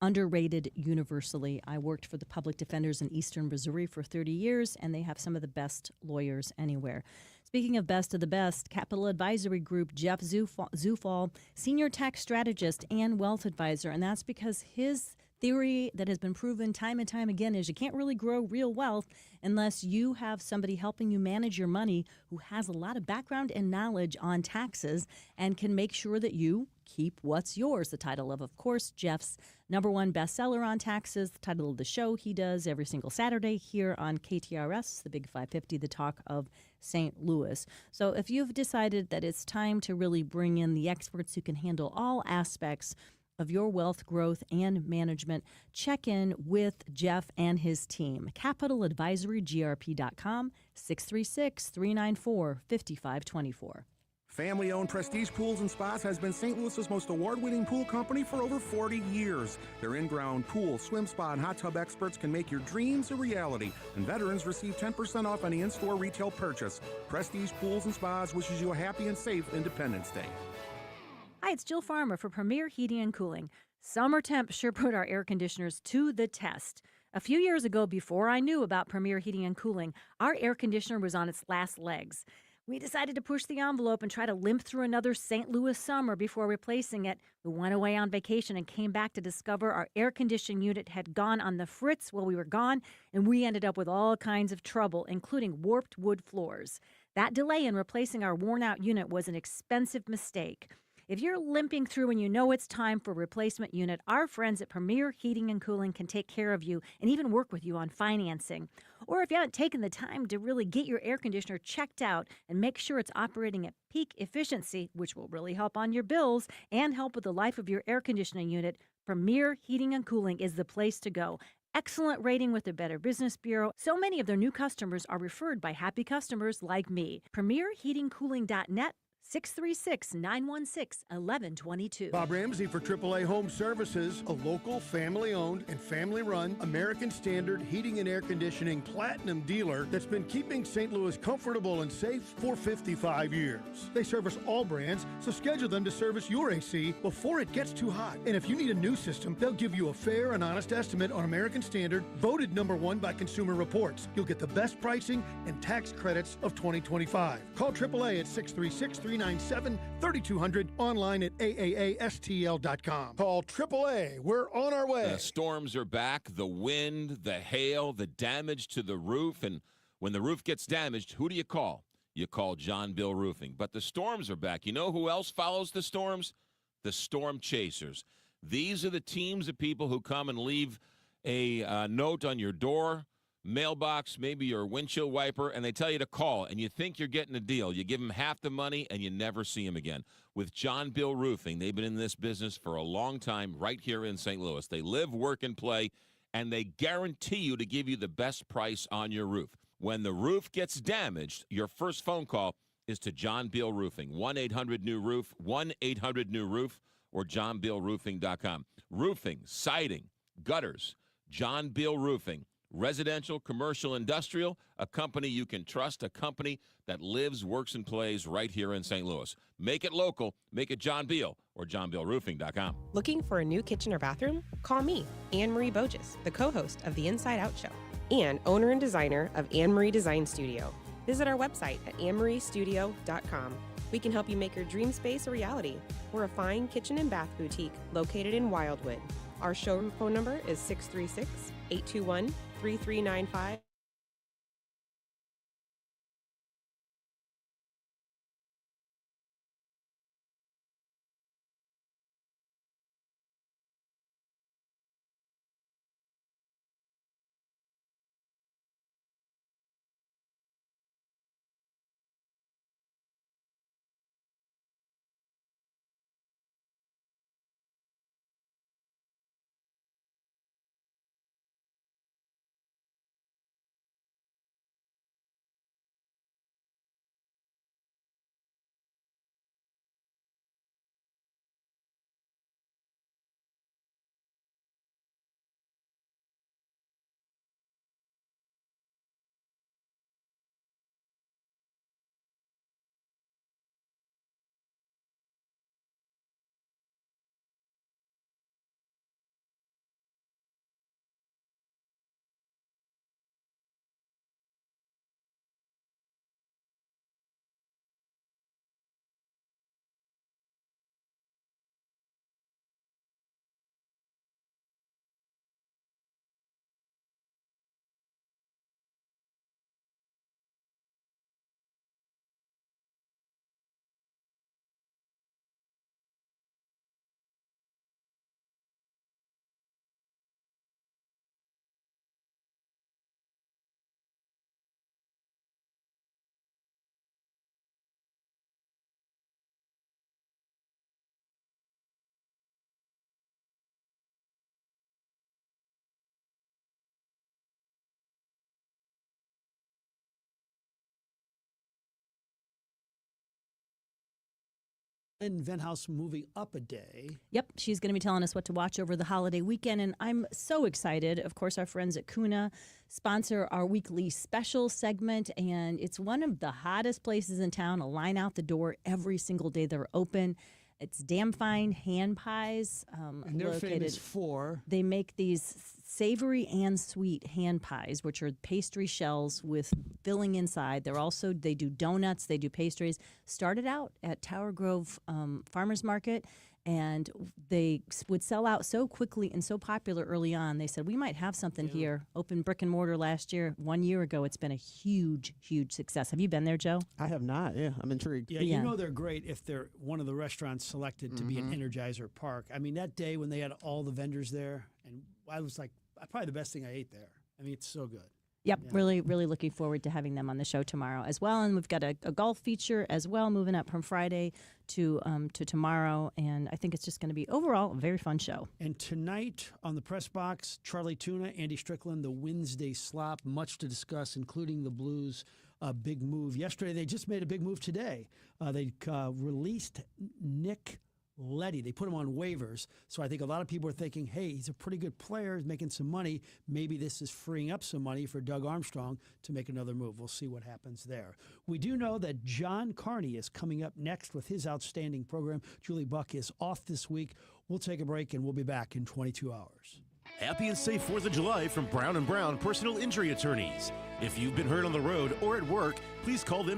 underrated universally. I worked for the public defenders in Eastern Missouri for 30 years, and they have some of the best lawyers anywhere. Speaking of best of the best, Capital Advisory Group, Jeff Zufall, senior tax strategist and wealth advisor, and that's because his theory that has been proven time and time again is you can't really grow real wealth unless you have somebody helping you manage your money who has a lot of background and knowledge on taxes and can make sure that you keep what's yours. The title of course, Jeff's #1 bestseller on taxes, the title of the show he does every single Saturday here on KTRS, the Big 550, the talk of St. Louis. So if you've decided that it's time to really bring in the experts who can handle all aspects of your wealth growth and management, check in with Jeff and his team. CapitalAdvisoryGRP.com, 636-394-5524. Family-owned Prestige Pools and Spas has been St. Louis's most award-winning pool company for over 40 years. Their in-ground pool, swim spa, and hot tub experts can make your dreams a reality, and veterans receive 10% off any in-store retail purchase. Prestige Pools and Spas wishes you a happy and safe Independence Day. Hi, it's Jill Farmer for Premier Heating and Cooling. Summer temps sure put our air conditioners to the test. A few years ago, before I knew about Premier Heating and Cooling, our air conditioner was on its last legs. We decided to push the envelope and try to limp through another St. Louis summer before replacing it. We went away on vacation and came back to discover our air conditioning unit had gone on the fritz while we were gone, and we ended up with all kinds of trouble, including warped wood floors. That delay in replacing our worn-out unit was an expensive mistake. If you're limping through and you know it's time for a replacement unit, our friends at Premier Heating and Cooling can take care of you and even work with you on financing. Or if you haven't taken the time to really get your air conditioner checked out and make sure it's operating at peak efficiency, which will really help on your bills and help with the life of your air conditioning unit, Premier Heating and Cooling is the place to go. Excellent rating with the Better Business Bureau. So many of their new customers are referred by happy customers like me. PremierHeatingCooling.net. 636-916-1122. Bob Ramsey for AAA Home Services, a local, family-owned and family-run American Standard heating and air conditioning platinum dealer that's been keeping St. Louis comfortable and safe for 55 years. They service all brands, so schedule them to service your AC before it gets too hot. And if you need a new system, they'll give you a fair and honest estimate on American Standard, voted #1 by Consumer Reports. You'll get the best pricing and tax credits of 2025. Call AAA at 636-397-3200, online at AAASTL.com. Call AAA. We're on our way. The storms are back, the wind, the hail, the damage to the roof. And when the roof gets damaged, who do you call? You call John Bill Roofing. But the storms are back. You know who else follows the storms? The storm chasers. These are the teams of people who come and leave a note on your door, mailbox, maybe your windshield wiper, and they tell you to call, and you think you're getting a deal. You give them half the money, and you never see them again. With John Bill Roofing, they've been in this business for a long time right here in St. Louis. They live, work, and play, and they guarantee you to give you the best price on your roof. When the roof gets damaged, your first phone call is to John Bill Roofing, 1-800-NEW-ROOF, 1-800-NEW-ROOF, or johnbillroofing.com. Roofing, siding, gutters, John Bill Roofing. Residential, commercial, industrial, a company you can trust, a company that lives, works, and plays right here in St. Louis. Make it local. Make it John Beal or johnbillroofing.com. Looking for a new kitchen or bathroom? Call me, Anne Marie Bogus, the co-host of the Inside Out Show and owner and designer of Anne Marie Design Studio. Visit our website at annemariestudio.com. We can help you make your dream space a reality. We're a fine kitchen and bath boutique located in Wildwood. Our showroom phone number is 636-821-3395. Lynn Venhouse moving up a day. Yep, she's going to be telling us what to watch over the holiday weekend, and I'm so excited. Of course, our friends at Kuna sponsor our weekly special segment, and it's one of the hottest places in town. A line out the door every single day they're open. It's Damn Fine Hand Pies. And they're famous for? They make these savory and sweet hand pies, which are pastry shells with filling inside. They do donuts, they do pastries. Started out at Tower Grove Farmers Market, and they would sell out so quickly and so popular early on. They said, we might have something here. Opened brick and mortar last year. 1 year ago, it's been a huge, huge success. Have you been there, Joe? I have not. Yeah, I'm intrigued. Yeah, you know they're great if they're one of the restaurants selected to be an Energizer Park. I mean, that day when they had all the vendors there, and I was like, probably the best thing I ate there. I mean, it's so good. Yep, really, really looking forward to having them on the show tomorrow as well. And we've got a golf feature as well, moving up from Friday to tomorrow. And I think it's just going to be overall a very fun show. And tonight on the press box, Charlie Tuna, Andy Strickland, the Wednesday slop, much to discuss, including the Blues' big move yesterday. They just made a big move today. They released Nick Leddy. They put him on waivers. So I think a lot of people are thinking, hey, he's a pretty good player. He's making some money. Maybe this is freeing up some money for Doug Armstrong to make another move. We'll see what happens there. We do know that John Carney is coming up next with his outstanding program. Julie Buck is off this week. We'll take a break, and we'll be back in 22 hours. Happy and safe 4th of July from Brown & Brown Personal Injury Attorneys. If you've been hurt on the road or at work, please call them